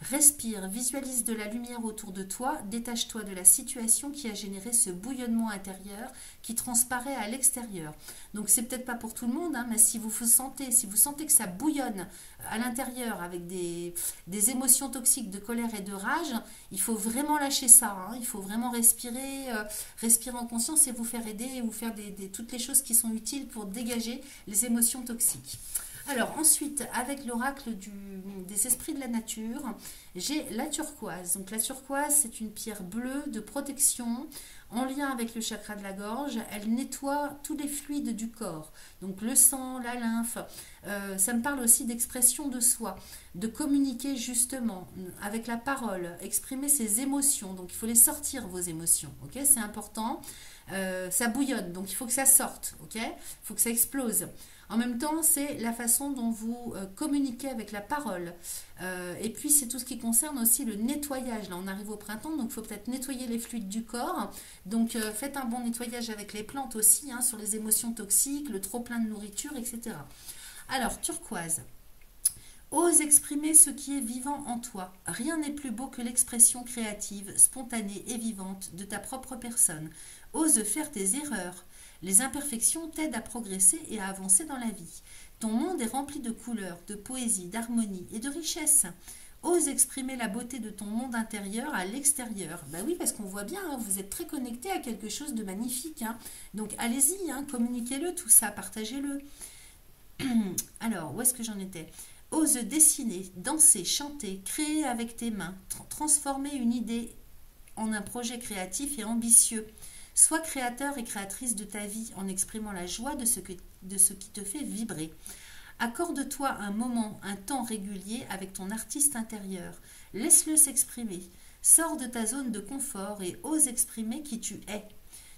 Speaker 1: Respire, visualise de la lumière autour de toi, détache-toi de la situation qui a généré ce bouillonnement intérieur qui transparaît à l'extérieur. Donc c'est peut-être pas pour tout le monde, hein, mais si vous sentez que ça bouillonne à l'intérieur avec des émotions toxiques de colère et de rage, il faut vraiment lâcher ça, hein, il faut vraiment respirer en conscience et vous faire aider, vous faire toutes les choses qui sont utiles pour dégager les émotions toxiques. Alors ensuite, avec l'oracle des esprits de la nature, j'ai la turquoise. Donc la turquoise, c'est une pierre bleue de protection en lien avec le chakra de la gorge. Elle nettoie tous les fluides du corps, donc le sang, la lymphe. Ça me parle aussi d'expression de soi, de communiquer justement avec la parole, exprimer ses émotions. Donc il faut les sortir, vos émotions, ok? C'est important. Ça bouillonne, donc il faut que ça sorte, ok? Il faut que ça explose. En même temps, c'est la façon dont vous communiquez avec la parole. Et puis, c'est tout ce qui concerne aussi le nettoyage. Là, on arrive au printemps, donc il faut peut-être nettoyer les fluides du corps. Donc, faites un bon nettoyage avec les plantes aussi, hein, sur les émotions toxiques, le trop-plein de nourriture, etc. Alors, turquoise. Ose exprimer ce qui est vivant en toi. Rien n'est plus beau que l'expression créative, spontanée et vivante de ta propre personne. Ose faire tes erreurs. Les imperfections t'aident à progresser et à avancer dans la vie. Ton monde est rempli de couleurs, de poésie, d'harmonie et de richesse. Ose exprimer la beauté de ton monde intérieur à l'extérieur. Ben oui, parce qu'on voit bien, hein, vous êtes très connecté à quelque chose de magnifique. Hein. Donc allez-y, hein, communiquez-le tout ça, partagez-le. Alors, où est-ce que j'en étais ? Ose dessiner, danser, chanter, créer avec tes mains, transformer une idée en un projet créatif et ambitieux. Sois créateur et créatrice de ta vie en exprimant la joie de ce qui te fait vibrer. Accorde-toi un moment, un temps régulier avec ton artiste intérieur. Laisse-le s'exprimer. Sors de ta zone de confort et ose exprimer qui tu es.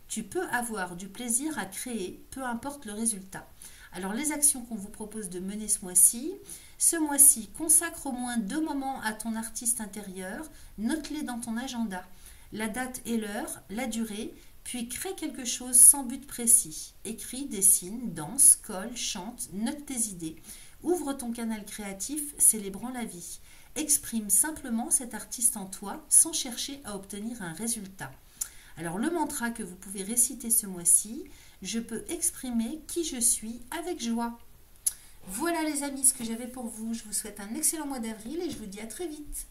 Speaker 1: Tu peux avoir du plaisir à créer, peu importe le résultat. Alors les actions qu'on vous propose de mener ce mois-ci, consacre au moins 2 moments à ton artiste intérieur, note-les dans ton agenda, la date et l'heure, la durée, puis crée quelque chose sans but précis. Écris, dessine, danse, colle, chante, note tes idées. Ouvre ton canal créatif, célébrant la vie. Exprime simplement cet artiste en toi sans chercher à obtenir un résultat. Alors le mantra que vous pouvez réciter ce mois-ci, je peux exprimer qui je suis avec joie. Voilà les amis ce que j'avais pour vous. Je vous souhaite un excellent mois d'avril et je vous dis à très vite.